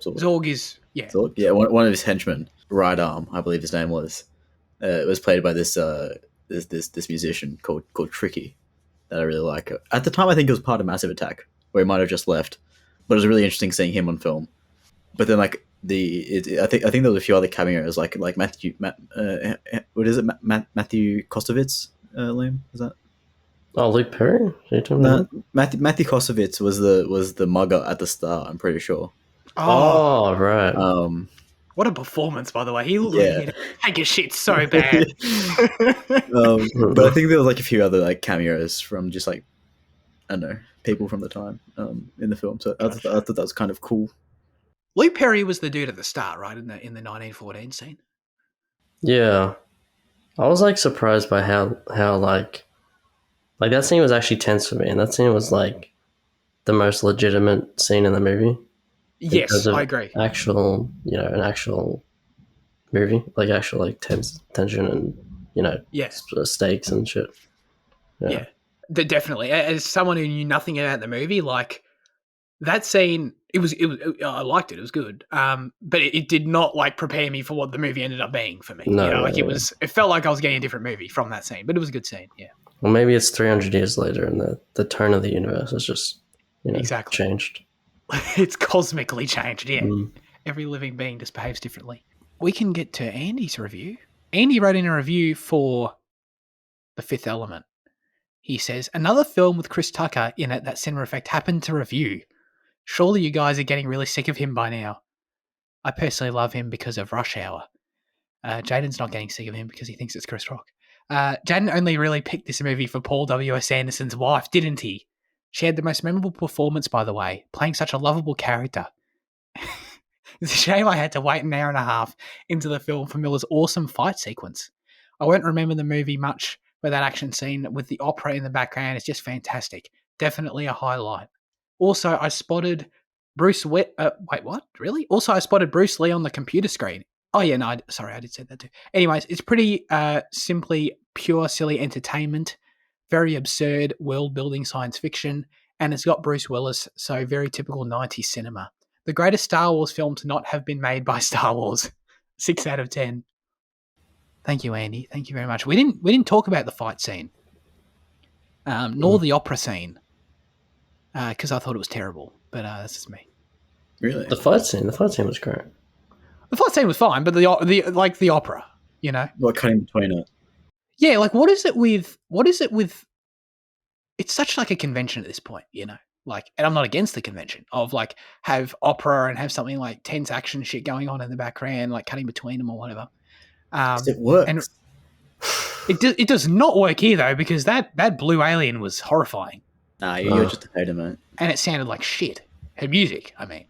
Zorg is Zorg? Yeah, one of his henchmen, Right Arm, I believe his name was. It was played by this musician called Tricky that I really like. At the time, I think it was part of Massive Attack, where he might have just left, but it was really interesting seeing him on film. But then, like I think there was a few other cameos, like Matthew Kostovitz, Liam, is that? Oh, Luke Perry? Matthew Kostovitz was the mugger at the start. I'm pretty sure. Oh right. What a performance, by the way. He looked like he'd take his shit so bad. But I think there was like a few other like cameos from just like I don't know people from the time in the film. So I thought that was kind of cool. Luke Perry was the dude at the start, right? In the 1914 scene. Yeah, I was like surprised by how like that scene was actually tense for me, and that scene was like the most legitimate scene in the movie. Yes, I agree. An actual movie, like actual like tension and stakes and shit. Yeah, definitely. As someone who knew nothing about the movie, like that scene, it was. I liked it. It was good. But it did not like prepare me for what the movie ended up being for me. No, it felt like I was getting a different movie from that scene, but it was a good scene. Yeah. Well, maybe it's 300 years later, and the tone of the universe has just exactly changed. It's cosmically changed, yeah. Every living being just behaves differently. We can get to Andy's review. Andy wrote in a review for The Fifth Element. He says, another film with Chris Tucker in it that Cinema Effect happened to review. Surely you guys are getting really sick of him by now. I personally love him because of Rush Hour. Jaden's not getting sick of him because he thinks it's Chris Rock. Jaden only really picked this movie for Paul W.S. Anderson's wife, didn't he? She had the most memorable performance, by the way, playing such a lovable character. It's a shame I had to wait an hour and a half into the film for Milla's awesome fight sequence. I won't remember the movie much, but that action scene with the opera in the background is just fantastic. Definitely a highlight. Also, I spotted Bruce Lee on the computer screen. Oh, yeah, no, I did say that too. Anyways, it's pretty simply pure, silly entertainment. Very absurd world-building science fiction, and it's got Bruce Willis, so very typical 90s cinema. The greatest Star Wars film to not have been made by Star Wars. 6 out of 10. Thank you, Andy. Thank you very much. We didn't talk about the fight scene. nor the opera scene, because I thought it was terrible. But that's just me. Really? The fight scene was great. The fight scene was fine, but the opera, you know, What cutting between it? yeah, like what is it with? It's such like a convention at this point, you know. Like, and I'm not against the convention of like have opera and have something like tense action shit going on in the background, like cutting between them or whatever. 'Cause it works. And it does not work here though, because that blue alien was horrifying. Nah, you're just a hater, mate. And it sounded like shit. Her music, I mean.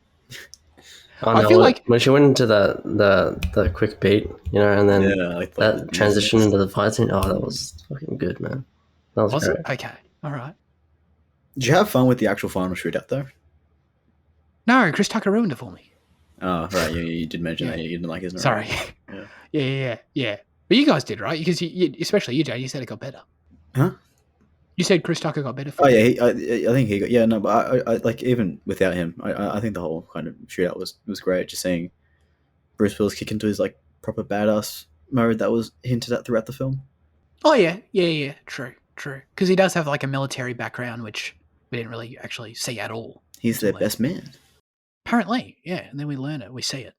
Oh, I feel like when she went into the quick beat, you know, and then like that transition into the fight scene, that was fucking good, man. That was great. it? Okay, all right. Did you have fun with the actual final shootout though? No, Chris Tucker ruined it for me. Oh, right. You did mention that you didn't like his. Sorry. Yeah. But you guys did, right? Because you, especially you, Jay, you said it got better. Huh? You said Chris Tucker got better. For Oh you. yeah, I think he got. Yeah, no, but I like even without him, I think the whole kind of shootout was great. Just seeing Bruce Willis kick into his like proper badass mode that was hinted at throughout the film. Oh yeah. True. Because he does have like a military background, which we didn't really actually see at all. He's their best man. Apparently, yeah. And then we learn it, we see it.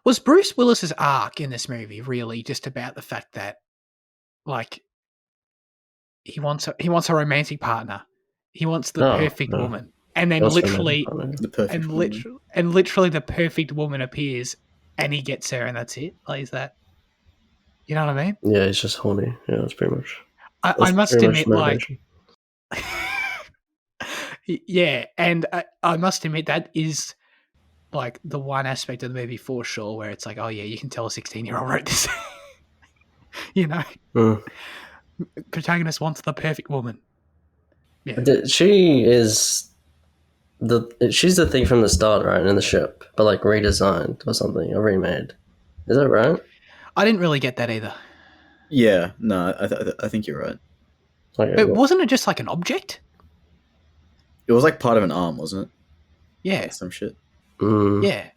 Was Bruce Willis's arc in this movie really just about the fact that, like, he wants a romantic partner, he wants the perfect woman, and then literally the perfect literally the perfect woman appears, and he gets her, and that's it? Like, is that, you know what I mean? Yeah, he's just horny. Yeah, that's pretty much. I must admit, like, yeah, and I must admit that is like the one aspect of the movie for sure where it's like, oh yeah, you can tell a 16-year-old wrote this. You know, protagonist wants the perfect woman. Yeah, she's the thing from the start, right, in the ship, but like redesigned or something, or remade. Is that right? I didn't really get that either. Yeah, no, I think you're right. Okay, but wasn't it just like an object? It was like part of an arm, wasn't it? Yeah, Like some shit. Yeah,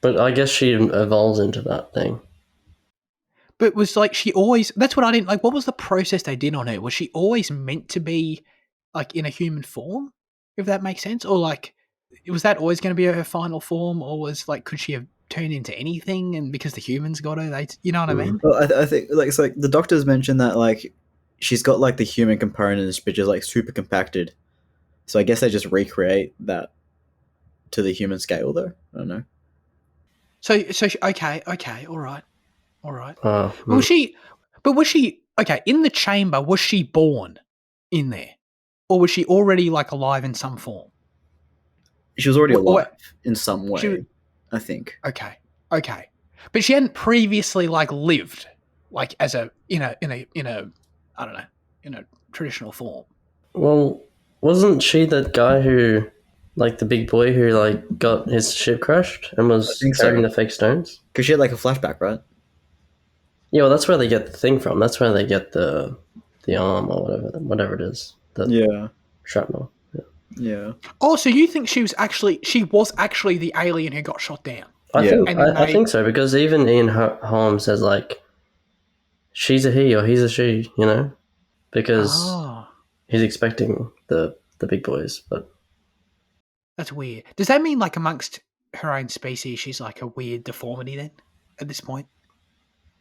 but I guess she evolves into that thing. But was like she always? That's what I didn't like. What was the process they did on her? Was she always meant to be like in a human form? If that makes sense, or like was that always going to be her final form, or was like could she have turned into anything? And because the humans got her, you know what I mean? Well, I think like it's like the doctors mentioned that like she's got like the human components, but just like super compacted. So I guess they just recreate that to the human scale, though. I don't know. So okay, all right. Was she okay in the chamber? Was she born in there, or was she already like alive in some form? She was already alive in some way, I think. Okay, but she hadn't previously like lived like as a in a I don't know, in a traditional form. Well, wasn't she that guy who, like the big boy who like got his ship crashed and was carrying the fake stones? Because she had like a flashback, right? Yeah, well, that's where they get the thing from. That's where they get the arm or whatever it is. The shrapnel. Yeah. Oh, so you think she was actually the alien who got shot down? I think so, because even Ian Holm says like she's a he or he's a she, you know, because he's expecting the big boys. But that's weird. Does that mean like amongst her own species, she's like a weird deformity then at this point?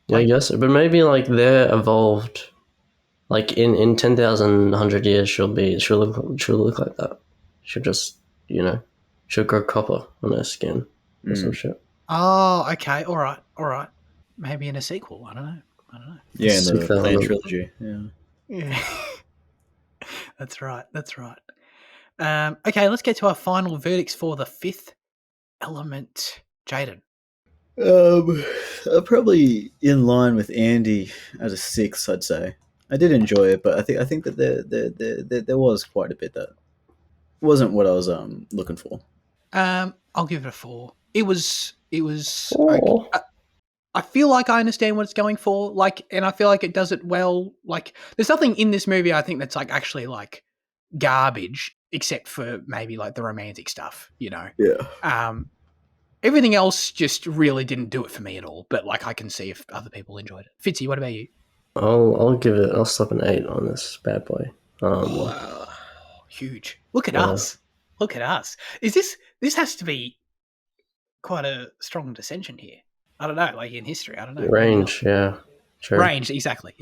Yeah, I guess so. But maybe like they're evolved. Like in 10,000, 100 years, she'll look like that. She'll just, you know, she'll grow copper on her skin or some shit. Oh, okay, all right. Maybe in a sequel. I don't know. Yeah, in the Plan trilogy. Yeah. That's right. Okay, let's get to our final verdicts for The Fifth Element. Jaden. Probably in line with Andy at a 6, I'd say. I did enjoy it, but I think that there was quite a bit that wasn't what I was looking for. I'll give it a 4. It was. Okay. I feel like I understand what it's going for, like, and I feel like it does it well. Like, there's nothing in this movie I think that's like actually like garbage, except for maybe like the romantic stuff, you know. Yeah. Everything else just really didn't do it for me at all. But like, I can see if other people enjoyed it. Fitzy, what about you? I'll stop an 8 on this bad boy. Wow. Huge. Look at Yeah. us. Look at us. This has to be quite a strong dissension here. I don't know, like in history. I don't know. Maybe not. Range, yeah, true. Range, exactly.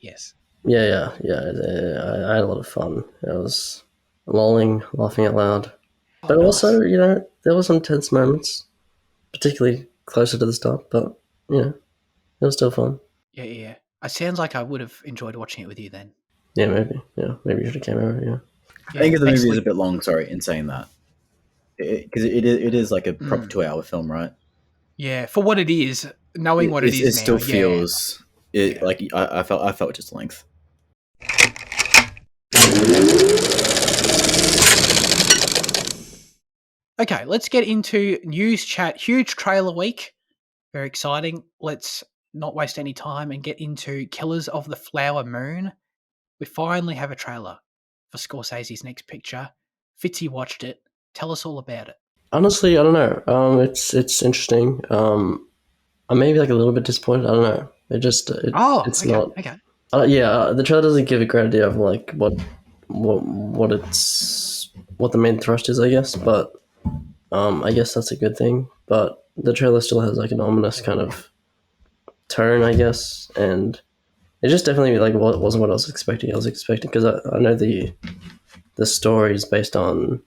Yes. Yeah. I had a lot of fun. I was lolling, laughing out loud. But nice. also, there were some tense moments, particularly closer to the start, but, it was still fun. Yeah. It sounds like I would have enjoyed watching it with you then. Yeah, maybe. Yeah, maybe you should have came over, yeah. I think the movie is excellent. a bit long, sorry, in saying that. Because it is like a proper 2-hour film, right? Yeah, for what it is, knowing what it is it now, still feels like I felt just length. Okay, let's get into news chat. Huge trailer week. Very exciting. Let's not waste any time and get into Killers of the Flower Moon. We finally have a trailer for Scorsese's next picture. Fitzy watched it. Tell us all about it. Honestly, I don't know. It's interesting. I'm maybe like a little bit disappointed. I don't know. It's Okay, not. Okay. The trailer doesn't give a great idea of like what the main thrust is, I guess. But I guess that's a good thing. But the trailer still has like an ominous kind of turn, I guess, and it just definitely like wasn't what I was expecting. I was expecting because I know the story is based on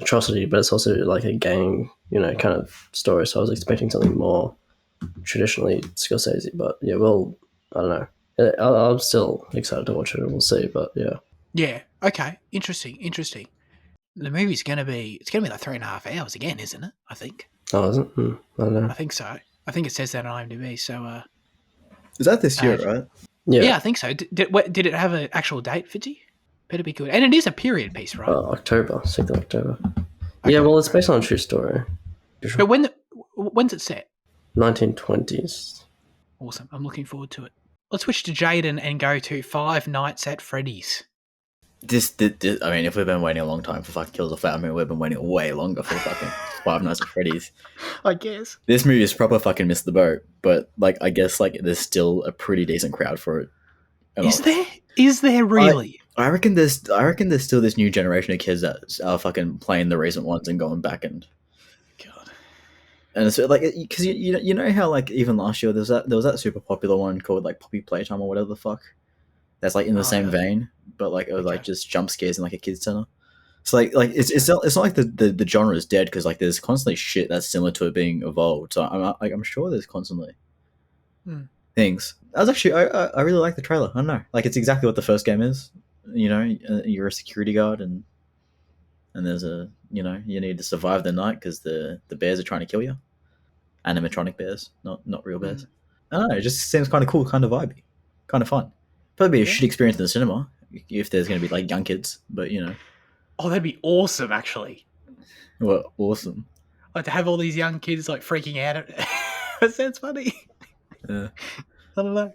atrocity, but it's also like a gang, kind of story. So I was expecting something more traditionally Scorsese, but yeah, well, I don't know. I'm still excited to watch it, and we'll see. But yeah. Yeah. Okay. Interesting. The movie's gonna be like 3.5 hours again, isn't it? I think. Oh, is it? I don't know. I think so. I think it says that on IMDb. So. Is that this year, right? Yeah, I think so. Did it have an actual date, Fitzy? Better be good. And it is a period piece, right? October, 6th of October. Okay. Yeah, well, it's based on a true story. But when's it set? 1920s. Awesome. I'm looking forward to it. Let's switch to Jaden and go to Five Nights at Freddy's. This, I mean, if we've been waiting a long time for fucking Killers of the Flower Moon, we've been waiting way longer for fucking Five Nights at Freddy's. I guess. This movie is proper fucking missed the boat, but like I guess like there's still a pretty decent crowd for it. Is there? Is there really? I reckon there's still this new generation of kids that are fucking playing the recent ones and going back and God. And it's like because you know how like even last year there was that super popular one called like Poppy Playtime or whatever the fuck. That's like in the same vein, but like it was like just jump scares in like a kids center. So like it's not like the genre is dead because like there's constantly shit that's similar to it being evolved. So I'm sure there's constantly things. I was actually I really like the trailer. I don't know, like it's exactly what the first game is. You know, you're a security guard and there's you need to survive the night because the bears are trying to kill you. Animatronic bears, not real bears. I don't know, it just seems kind of cool, kind of vibey, kind of fun. Probably be a shit experience in the cinema if there's going to be like young kids, but Oh, that'd be awesome, actually. Well, awesome. Like to have all these young kids like freaking out. That sounds funny. Yeah. I don't know.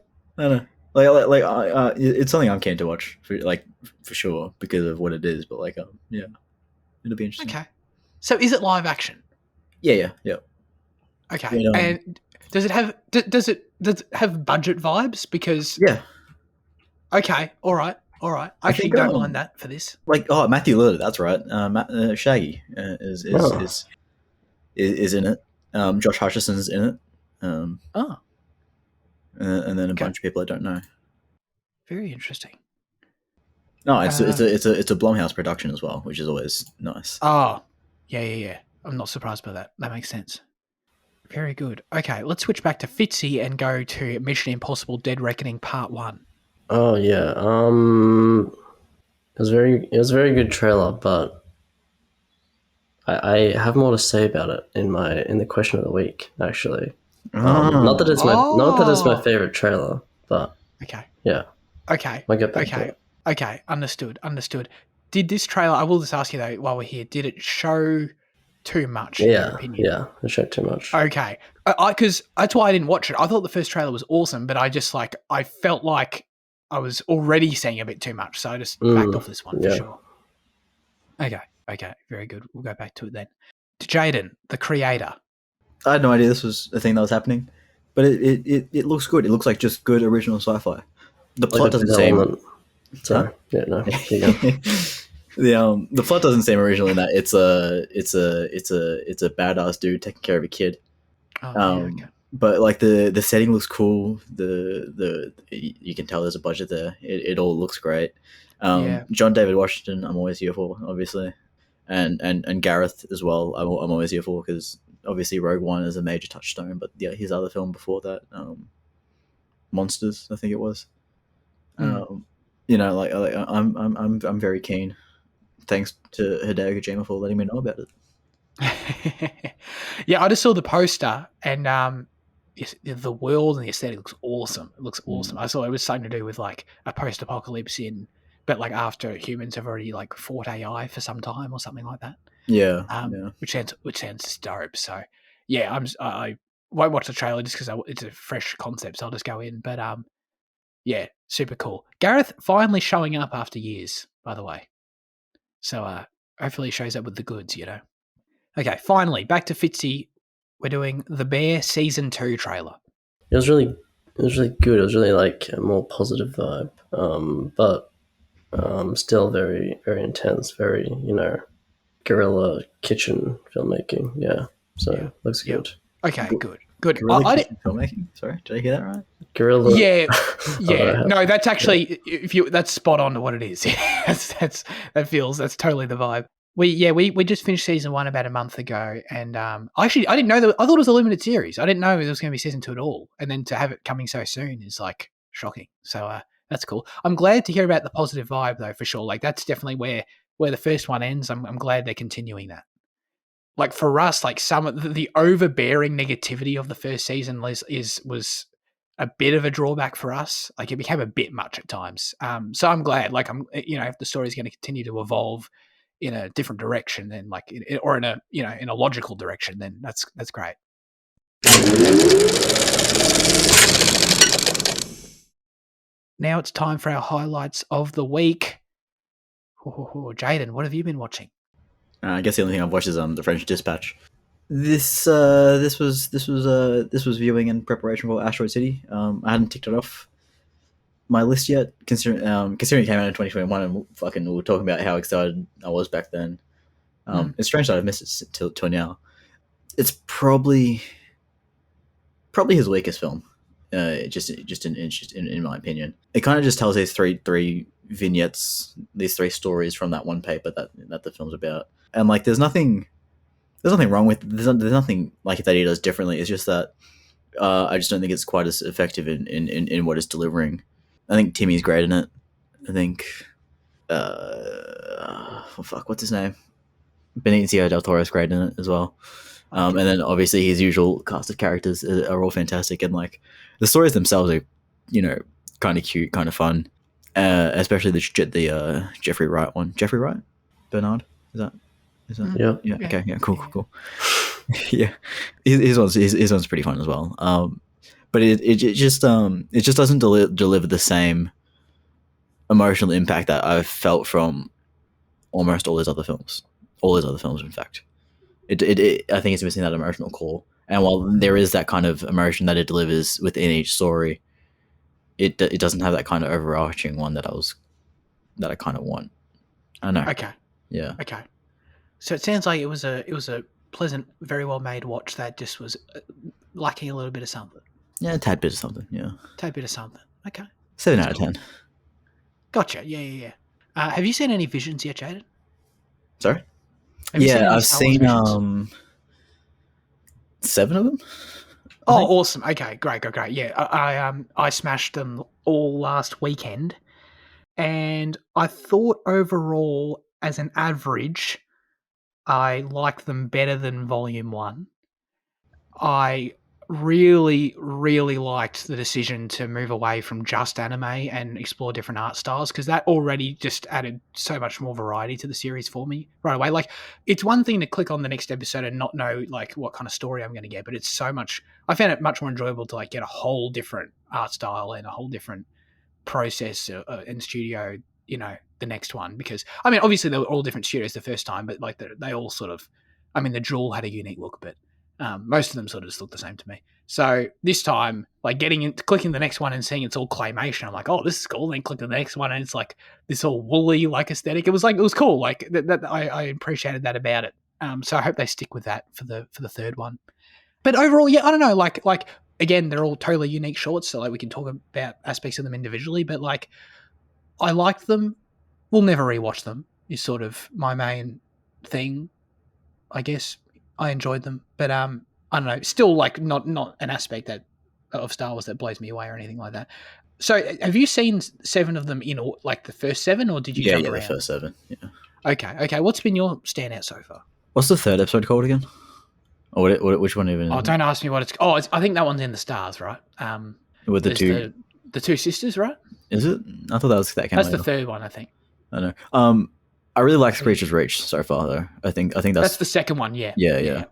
Like it's something I'm keen to watch for sure because of what it is. But like yeah, it'll be interesting. Okay. So is it live action? Yeah. Okay. And does it have budget vibes? Because yeah. Okay. All right. I actually don't mind that for this. Like Matthew Lillard, that's right. Shaggy is in it. Josh Hutcherson's in it. And then a bunch of people I don't know. Very interesting. No, it's a Blumhouse production as well, which is always nice. Oh, yeah. I'm not surprised by that. That makes sense. Very good. Okay, let's switch back to Fitzy and go to Mission Impossible: Dead Reckoning Part 1. Oh yeah. It was a very good trailer, but I have more to say about it in the question of the week, actually. Not that it's my favorite trailer, but okay. Yeah. Okay. I'll get back to it. Okay. Understood. Did this trailer? I will just ask you though, while we're here, did it show too much? In your opinion? Yeah, it showed too much. Okay, because that's why I didn't watch it. I thought the first trailer was awesome, but I just I felt like I was already seeing a bit too much, so I just backed off this one for sure. Okay, very good. We'll go back to it then. To Jaden, the creator. I had no idea this was a thing that was happening, but it looks good. It looks like just good original sci-fi. The plot doesn't seem Sorry. Yeah, no. Keep going. The plot doesn't seem original in that it's a badass dude taking care of a kid. Oh, yeah, okay. But like the setting looks cool. The you can tell there's a budget there. It all looks great. Yeah. John David Washington, I'm always here for, obviously, and Gareth as well. I'm always here for, because obviously Rogue One is a major touchstone. But yeah, his other film before that, Monsters, I think it was. You know, like I'm very keen. Thanks to Hideo Kojima for letting me know about it. Yeah, I just saw the poster, and the world and the aesthetic looks awesome. It looks awesome. I saw it was something to do with like a post-apocalypse but like after humans have already like fought AI for some time or something like that. Yeah, Which sounds dope. So yeah, I won't watch the trailer just because it's a fresh concept, so I'll just go in. But yeah, super cool. Gareth finally showing up after years, by the way. So hopefully he shows up with the goods, you know. Okay, finally, back to Fitzy. We're doing The Bear Season 2 trailer. It was really good. It was really like a more positive vibe, but still very, very intense, very, guerrilla kitchen filmmaking. Yeah, so looks good. Okay, good. Guerrilla kitchen filmmaking. Sorry, did I hear that right? Guerrilla. Yeah. No, that's actually that's spot on to what it is. that's totally the vibe. We just finished season 1 about a month ago, and actually I didn't know that. I thought it was a limited series. I didn't know there was going to be season 2 at all, and then to have it coming so soon is like shocking. So that's cool. I'm glad to hear about the positive vibe though, for sure. Like that's definitely where the first one ends. I'm glad they're continuing that. Like for us, like some of the overbearing negativity of the first season was a bit of a drawback for us. Like it became a bit much at times. So I'm glad. Like if the story's going to continue to evolve in a different direction, then or in a logical direction, then that's great. Now it's time for our highlights of the week. Jaden, what have you been watching? I guess the only thing I've watched is The French Dispatch. This was viewing in preparation for Asteroid City. I hadn't ticked it off my list yet, considering it came out in 2021, and we were talking about how excited I was back then. It's strange that I've missed it till now. It's probably his weakest film, just in my opinion. It kind of just tells these three vignettes, these 3 stories from that one paper that the film's about, and like there's nothing wrong with there's nothing like that he does differently. It's just that I just don't think it's quite as effective in what it's delivering. I think Timmy's great in it. I think what's his name? Benicio del Toro's great in it as well. And then obviously his usual cast of characters are all fantastic, and like the stories themselves are, kind of cute, kind of fun. Especially the Jeffrey Wright one. Jeffrey Wright? Bernard? Is that? Yeah. Yeah. Okay. Yeah. Cool. Yeah. His one's pretty fun as well. But it just doesn't deliver the same emotional impact that I've felt from almost all his other films. All his other films, in fact. I think it's missing that emotional core. And while there is that kind of emotion that it delivers within each story, it doesn't have that kind of overarching one that I kind of want. I know. Okay. Yeah. Okay. So it sounds like it was a pleasant, very well made watch that just was lacking a little bit of something. Yeah, a tad bit of something. Yeah. Tad bit of something. Okay. 7 out of 10. Gotcha. Yeah. Have you seen any visions yet, Jaden? Sorry. I've seen 7 of them. Oh, awesome! Okay, great. Yeah, I smashed them all last weekend, and I thought overall, as an average, I liked them better than Volume 1. I really, really liked the decision to move away from just anime and explore different art styles, because that already just added so much more variety to the series for me right away. Like, it's one thing to click on the next episode and not know like what kind of story I'm going to get, but I found it much more enjoyable to like get a whole different art style and a whole different process in studio, the next one. Because I mean, obviously they were all different studios the first time, but like they all sort of, I mean, the Jewel had a unique look, but most of them sort of just look the same to me. So this time, like clicking the next one and seeing it's all claymation, I'm like, oh, this is cool. Then click the next one and it's like this all woolly like aesthetic. It was cool. Like that I appreciated that about it. So I hope they stick with that for the third one. But overall, yeah, I don't know. Like again, they're all totally unique shorts, so like we can talk about aspects of them individually. But like, I liked them. We'll never rewatch them. Is sort of my main thing, I guess. I enjoyed them, but I don't know. Still, like not an aspect of Star Wars that blows me away or anything like that. So, have you seen 7 of them in like the first 7, or did you jump around? The first 7. Yeah. Okay. What's been your standout so far? What's the third episode called again? Or which one even? Oh, don't ask me what it's. Oh, I think that one's in the stars, right? With the two, the two sisters, right? Is it? I thought that came. That's later. the third one, I think. I know. I really like Screech's Reach so far, though. I think that's the second one. Yeah. Yeah.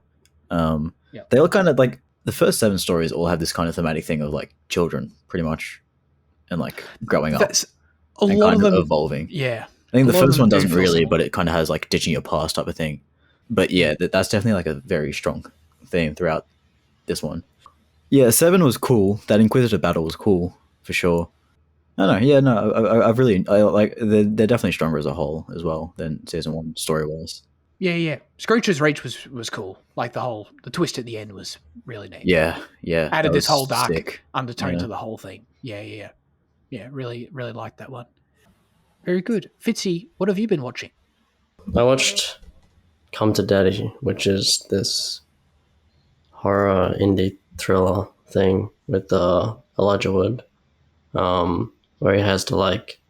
They all kind of like the first 7 stories all have this kind of thematic thing of like children, pretty much, and like growing up. That's a lot of them evolving. Yeah. I think the first one doesn't really, but it kind of has like ditching your past type of thing. But yeah, that's definitely like a very strong theme throughout this one. Yeah, 7 was cool. That Inquisitor battle was cool for sure. I don't know. Yeah, no, I've really like. They're definitely stronger as a whole as well than season 1 story wise. Yeah. Screech's Reach was cool. Like the twist at the end was really neat. Yeah. Added this whole dark undertone to the whole thing. Yeah. Really liked that one. Very good. Fitzy, what have you been watching? I watched Come to Daddy, which is this horror indie thriller thing with Elijah Wood, where he has to like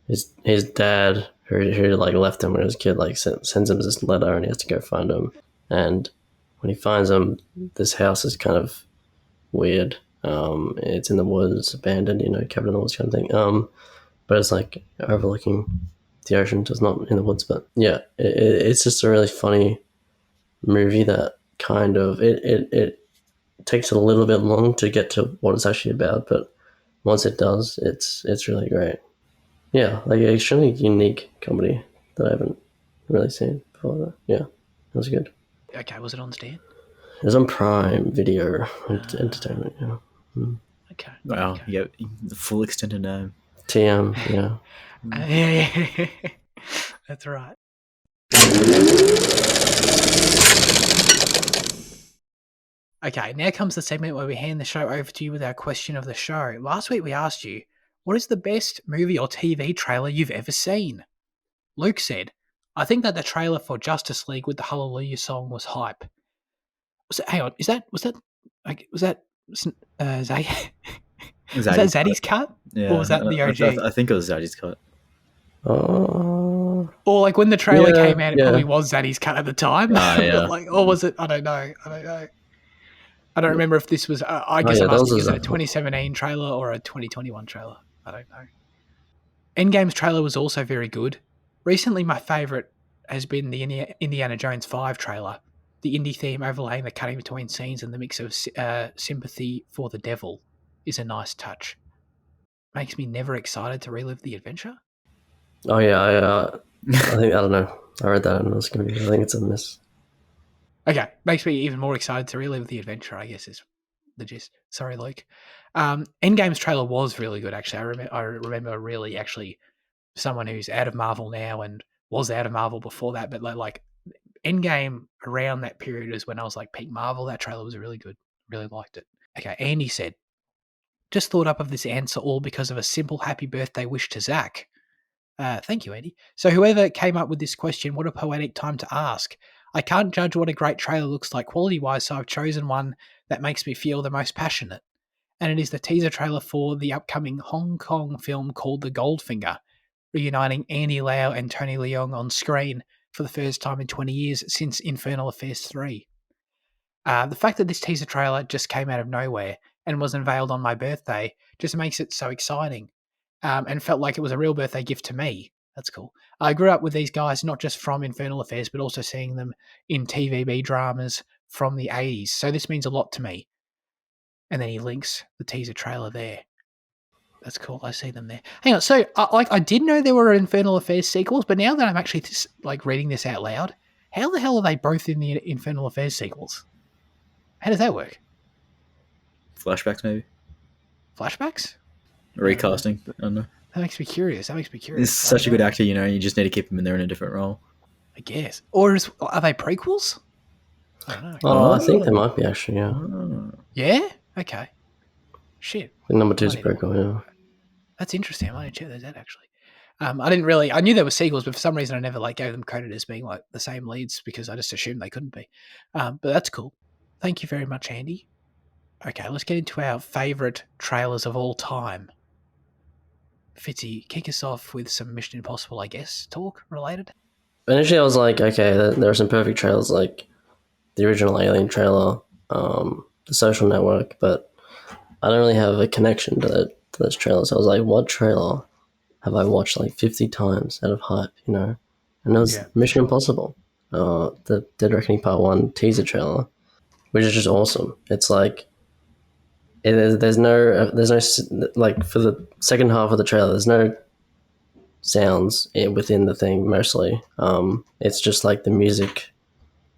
his dad who like left him when he was a kid like sends him this letter and he has to go find him. And when he finds him, this house is kind of weird. It's in the woods, abandoned, cabin in the woods kind of thing. But it's like overlooking the ocean, just not in the woods. But yeah, it's just a really funny movie that kind of it takes a little bit long to get to what it's actually about, but once it does, it's really great. Yeah, like an extremely unique comedy that I haven't really seen before. That. Yeah, it was good. Okay, was it on Stan? It was on Prime Video Entertainment. Yeah. Okay. Wow. Okay. Yeah, the full extended name. TM. Yeah. Yeah. That's right. Okay, now comes the segment where we hand the show over to you with our question of the show. Last week we asked you, what is the best movie or TV trailer you've ever seen? Luke said, I think that the trailer for Justice League with the Hallelujah song was hype. Hang on, was that Zaddy's cut? Yeah, or was that the OG? I think it was Zaddy's cut. Or like when the trailer came out, it probably was Zaddy's cut at the time. Yeah. Or was it? I don't know. I don't remember if this was. I guess I'm asking, is it a 2017 trailer or a 2021 trailer? I don't know. Endgame's trailer was also very good. Recently, my favourite has been the Indiana Jones 5 trailer. The indie theme overlaying the cutting between scenes and the mix of sympathy for the devil is a nice touch. Makes me never excited to relive the adventure. Oh yeah, I don't know. I read that and I think it's a miss. Okay, makes me even more excited to relive the adventure, I guess is the gist. Sorry, Luke. Endgame's trailer was really good, actually. I remember really actually someone who's out of Marvel now and was out of Marvel before that, but like Endgame around that period is when I was like peak Marvel. That trailer was really good. Really liked it. Okay, Andy said, just thought up of this answer all because of a simple happy birthday wish to Zach. Thank you, Andy. So whoever came up with this question, what a poetic time to ask. I can't judge what a great trailer looks like quality-wise, so I've chosen one that makes me feel the most passionate. And it is the teaser trailer for the upcoming Hong Kong film called The Goldfinger, reuniting Andy Lau and Tony Leung on screen for the first time in 20 years since Infernal Affairs 3. The fact that this teaser trailer just came out of nowhere and was unveiled on my birthday just makes it so exciting, and felt like it was a real birthday gift to me. That's cool. I grew up with these guys not just from Infernal Affairs, but also seeing them in TVB dramas from the 80s. So this means a lot to me. And then he links the teaser trailer there. That's cool. I see them there. Hang on. So I did know there were Infernal Affairs sequels, but now that I'm actually like reading this out loud, how the hell are they both in the Infernal Affairs sequels? How does that work? Flashbacks, maybe Flashbacks? recasting. I don't know. That makes me curious. He's such a good actor, you know. You just need to keep him in there in a different role. I guess. Or are they prequels? I don't know. Oh, I think there might be actually. Yeah, Yeah? Okay. Shit. I think number 2 is I a didn't- prequel. Yeah. That's interesting. I might check those out actually. I knew there were sequels, but for some reason I never gave them credit as being the same leads because I just assumed they couldn't be. But that's cool. Thank you very much, Andy. Okay, let's get into our favourite trailers of all time. Fitzy, kick us off with some Mission Impossible, I guess, talk related. Initially, I was like, okay, there are some perfect trailers, like the original Alien trailer, The Social Network, but I don't really have a connection to those trailers. I was like, what trailer have I watched 50 times out of hype, you know? And it was Mission Impossible, the Dead Reckoning Part 1 teaser trailer, which is just awesome. It's like, there's no for the second half of the trailer, there's no sounds within the thing mostly. It's just the music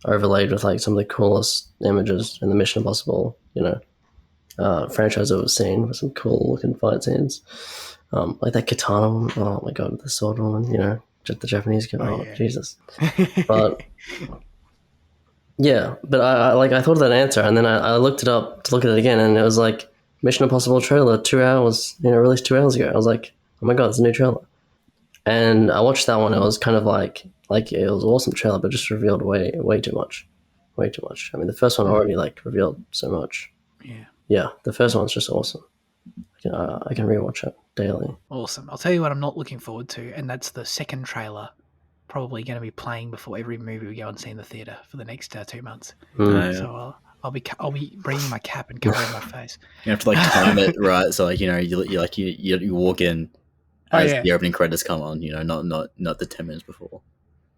overlaid with some of the coolest images in the Mission Impossible, franchise I've ever seen, with some cool looking fight scenes. That katana woman, oh my god, the sword woman, just the Japanese guy, Jesus. But yeah, but I thought of that answer, and then I looked it up to look at it again, and it was Mission Impossible trailer, 2 hours, released 2 hours ago. I was like, oh my god, it's a new trailer. And I watched that one. It was kind of it was an awesome trailer, but just revealed way too much. Way too much. I mean, the first one already revealed so much. Yeah, the first one's just awesome. I can rewatch it daily. Awesome. I'll tell you what I'm not looking forward to, and that's the second trailer. Probably going to be playing before every movie we go and see in the theater for the next 2 months. So I'll be bringing my cap and covering my face. You have to time it right, so you walk in as the opening credits come on. Not the 10 minutes before.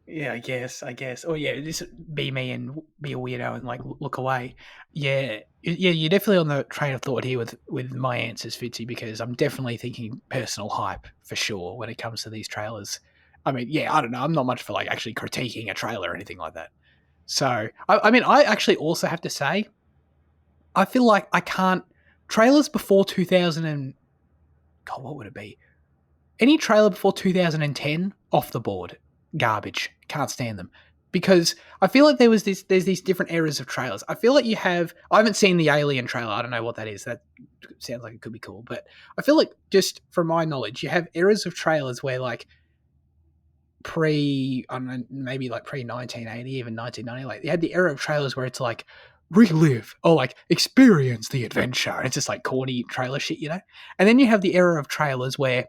Yeah, I guess. Oh, yeah, just be me and be a weirdo and look away. Yeah, you're definitely on the train of thought here with my answers, Fitzy, because I'm definitely thinking personal hype for sure when it comes to these trailers. I mean, I don't know. I'm not much for actually critiquing a trailer or anything like that. So, I actually also have to say, I feel like I can't trailers before 2000 and God, what would it be? Any trailer before 2010 off the board. Garbage. Can't stand them. Because I feel like there's these different eras of trailers. I feel like I haven't seen the Alien trailer. I don't know what that is. That sounds like it could be cool. But I feel like, just from my knowledge, you have eras of trailers where pre 1980, even 1990, you had the era of trailers where it's relive or experience the adventure. And it's just corny trailer shit, And then you have the era of trailers where,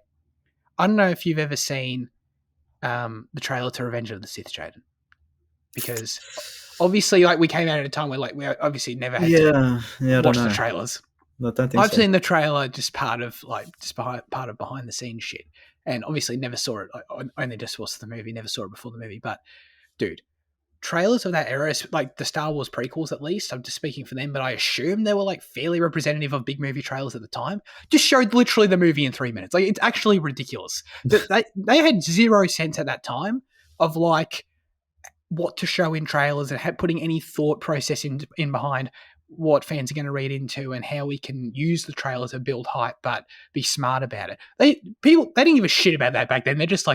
I don't know if you've ever seen the trailer to Revenge of the Sith, Jaden, because obviously we came out at a time where we obviously never had to watch the trailers. I've seen the trailer just part of behind the scenes shit, and obviously never saw it. I only just watched the movie, never saw it before the movie. But dude, trailers of that era, the Star Wars prequels at least, I'm just speaking for them, but I assume they were fairly representative of big movie trailers at the time, just showed literally the movie in 3 minutes. It's actually ridiculous. They had 0 sense at that time of what to show in trailers and putting any thought process in behind what fans are going to read into and how we can use the trailer to build hype, but be smart about it. They didn't give a shit about that back then. They're just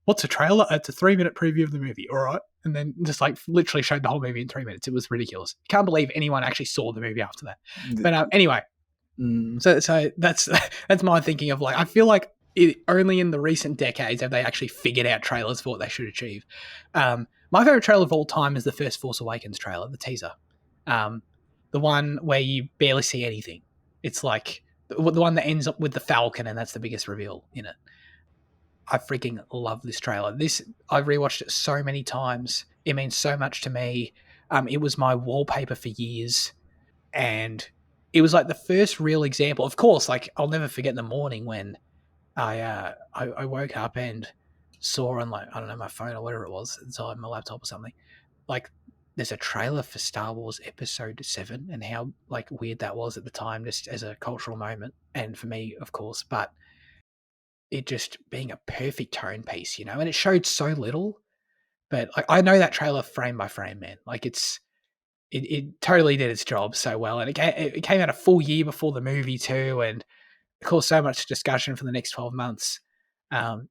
what's a trailer? It's a 3-minute preview of the movie. All right. And then just literally showed the whole movie in 3 minutes. It was ridiculous. Can't believe anyone actually saw the movie after that. But anyway, so that's my thinking of I feel like only in the recent decades have they actually figured out trailers for what they should achieve. My favorite trailer of all time is the first Force Awakens trailer, the teaser. The one where you barely see anything. It's the one that ends up with the Falcon, and that's the biggest reveal in it. I freaking love this trailer. I've rewatched it so many times. It means so much to me. It was my wallpaper for years, and it was the first real example. Of course, I'll never forget the morning when I woke up and saw on I don't know, my phone or whatever it was, it's on my laptop or something, there's a trailer for Star Wars Episode 7 and how weird that was at the time, just as a cultural moment, and for me, of course, but it just being a perfect tone piece, and it showed so little, but I know that trailer frame by frame, man. it totally did its job so well, and it came out a full year before the movie too, and it caused so much discussion for the next 12 months.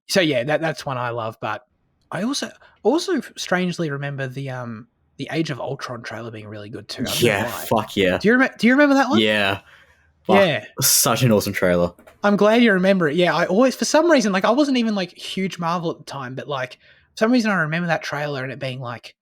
So yeah, that's one I love. But I also strangely remember the Age of Ultron trailer being really good too. I don't know Yeah, why. fuck yeah. Do you remember that one? Yeah. Fuck. Yeah. Such an awesome trailer. I'm glad you remember it. Yeah, I always, for some reason, like I wasn't even like huge Marvel at the time, but like for some reason I remember that trailer and it being like,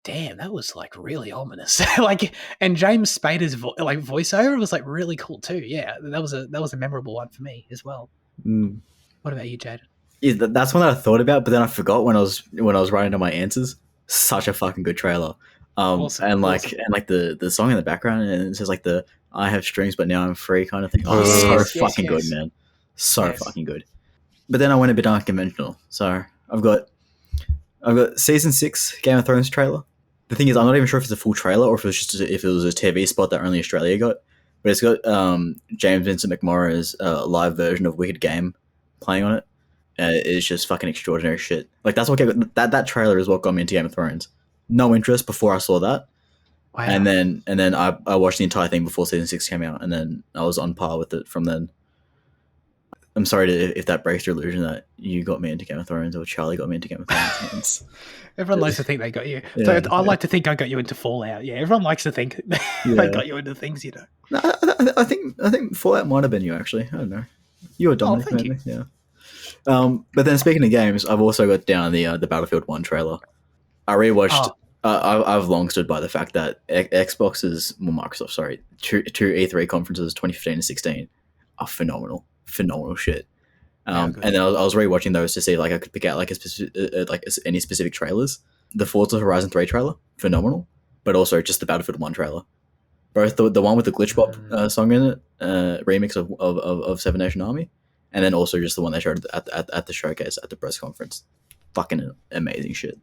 damn, that was like really ominous. Like, and James Spader's voiceover was like really cool too. Yeah, that was a memorable one for me as well. Mm. What about you, Jaden? Yeah, that's one that I thought about, but then I forgot when I was writing down my answers. Such a fucking good trailer. Awesome, and like awesome. and like the song in the background, and it says like the "I have strings, but now I'm free" kind of thing. Oh, Yes, so yes, fucking yes. good, man. So Yes. fucking good. But then I went a bit unconventional. So I've got season 6 Game of Thrones trailer. The thing is, I'm not even sure if it's a full trailer or if it was a TV spot that only Australia got. But it's got James Vincent McMorrow's live version of Wicked Game playing on it. It's just fucking extraordinary shit. Like that's what that trailer is what got me into Game of Thrones. No interest before I saw that, Wow. and then I watched the entire thing before season 6 came out, and then I was on par with it from then. I'm sorry if that breaks your illusion that you got me into Game of Thrones or Charlie got me into Game of Thrones. Everyone likes to think they got you. Yeah, So I like to think I got you into Fallout. Yeah, everyone likes to think they got you into things, you know. No, I think Fallout might have been you actually. I don't know. You or Dominic, thank maybe. Yeah. But then speaking of games, I've also got down the Battlefield 1 trailer. I rewatched. I've long stood by the fact that Xbox's, well, Microsoft, sorry, two E3 conferences, 2015 and 16, are phenomenal shit. And then I was rewatching those to see like I could pick out like any specific trailers. The Forza Horizon 3 trailer, phenomenal, but also just the Battlefield 1 trailer. Both the one with the Glitch Bop song in it, remix of Seven Nation Army, and then also just the one they showed at the showcase at the press conference. Fucking amazing shit.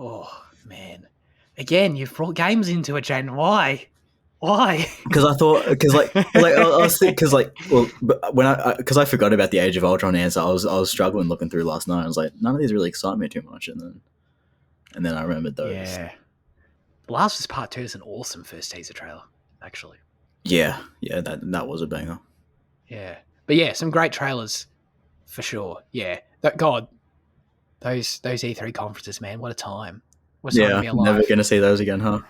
Oh man! Again, you've brought games into it, Jaden. Why? Because I thought, because I forgot about the Age of Ultron answer. I was struggling looking through last night. I was like, none of these really excite me too much, and then I remembered those. Yeah. Last of Us Part 2 is an awesome first teaser trailer, actually. Yeah, that was a banger. Yeah. But yeah, some great trailers for sure. Yeah. Those E3 conferences, man, what a time. What a time to be alive. Never gonna see those again, huh?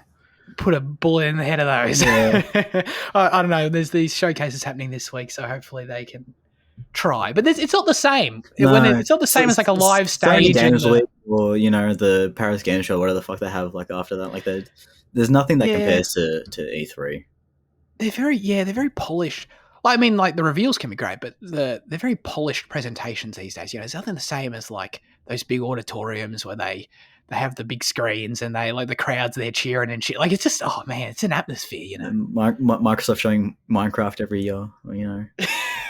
Put a bullet in the head of those. Yeah. I don't know. There's these showcases happening this week, so hopefully they can try. But it's not the same. No, it's not the same as like a live stage. Games Week or the Paris Game Show, whatever the fuck they have like after that. Like there's nothing that compares to E3. They're very polished. I mean, like the reveals can be great, but they're very polished presentations these days. You know, it's nothing the same as like those big auditoriums where they have the big screens and they like the crowds there cheering and shit. Like it's just, oh man, it's an atmosphere, you know. Microsoft showing Minecraft every year, you know.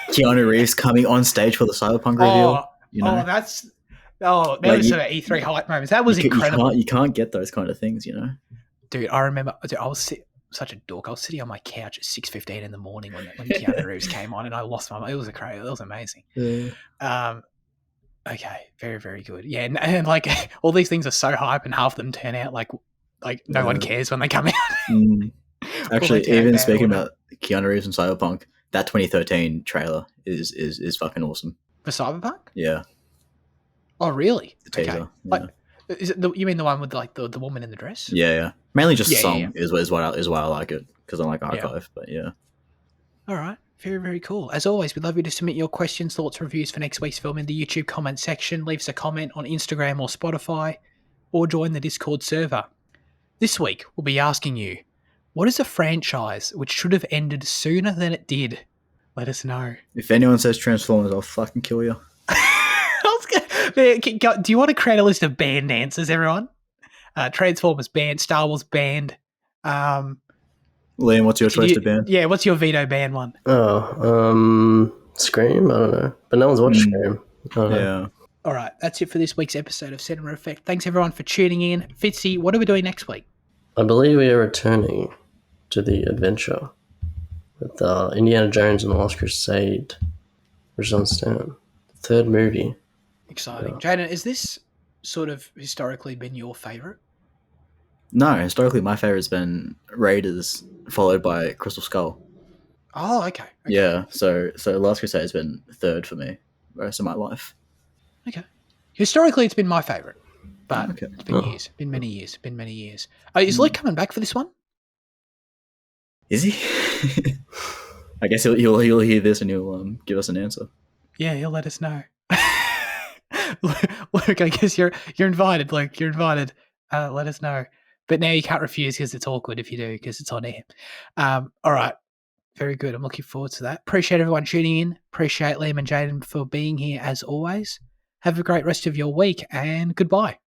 Keanu Reeves coming on stage for the Cyberpunk reveal. Those are E3 hype moments. That was incredible. You can't get those kind of things, you know. Dude, I remember. I was such a dork. I was sitting on my couch at 6:15 in the morning when Keanu Reeves came on, and I lost my mind. It was amazing. Yeah. Okay, very, very good. Yeah, and like all these things are so hype, and half of them turn out like no one cares when they come out. Actually, even speaking about Keanu Reeves and Cyberpunk, that 2013 trailer is fucking awesome. For Cyberpunk? Yeah. Oh, really? The teaser. Okay. Yeah. Like, is it you mean the one with like the woman in the dress? Yeah. Mainly just the song is why I like it, because I like Archive. But yeah. All right. Very, very cool. As always, we'd love you to submit your questions, thoughts, reviews for next week's film in the YouTube comment section. Leave us a comment on Instagram or Spotify, or join the Discord server. This week, we'll be asking you, what is a franchise which should have ended sooner than it did? Let us know. If anyone says Transformers, I'll fucking kill you. Do you want to create a list of banned answers, everyone? Transformers banned, Star Wars banned. Liam, what's your choice to ban? Yeah, what's your veto ban one? Scream? I don't know. But no one's watched Scream. Yeah. All right, that's it for this week's episode of Cinema Effect. Thanks, everyone, for tuning in. Fitzy, what are we doing next week? I believe we are returning to the adventure with Indiana Jones and the Lost Crusade, which is on Stan. The third movie. Exciting. Yeah. Jaden, has this sort of historically been your favourite? No, historically, my favorite's been Raiders, followed by Crystal Skull. Oh, okay. Yeah, so Last Crusade has been third for me most of my life. Okay. Historically, it's been my favourite, but Okay. it's been years. Been many years. Been many years. Is Luke coming back for this one? Is he? I guess he'll hear this and he'll give us an answer. Yeah, he'll let us know. Luke, I guess you're invited. Luke, you're invited. Let us know. But now you can't refuse because it's awkward if you do because it's on air. All right. Very good. I'm looking forward to that. Appreciate everyone tuning in. Appreciate Liam and Jaden for being here as always. Have a great rest of your week and goodbye.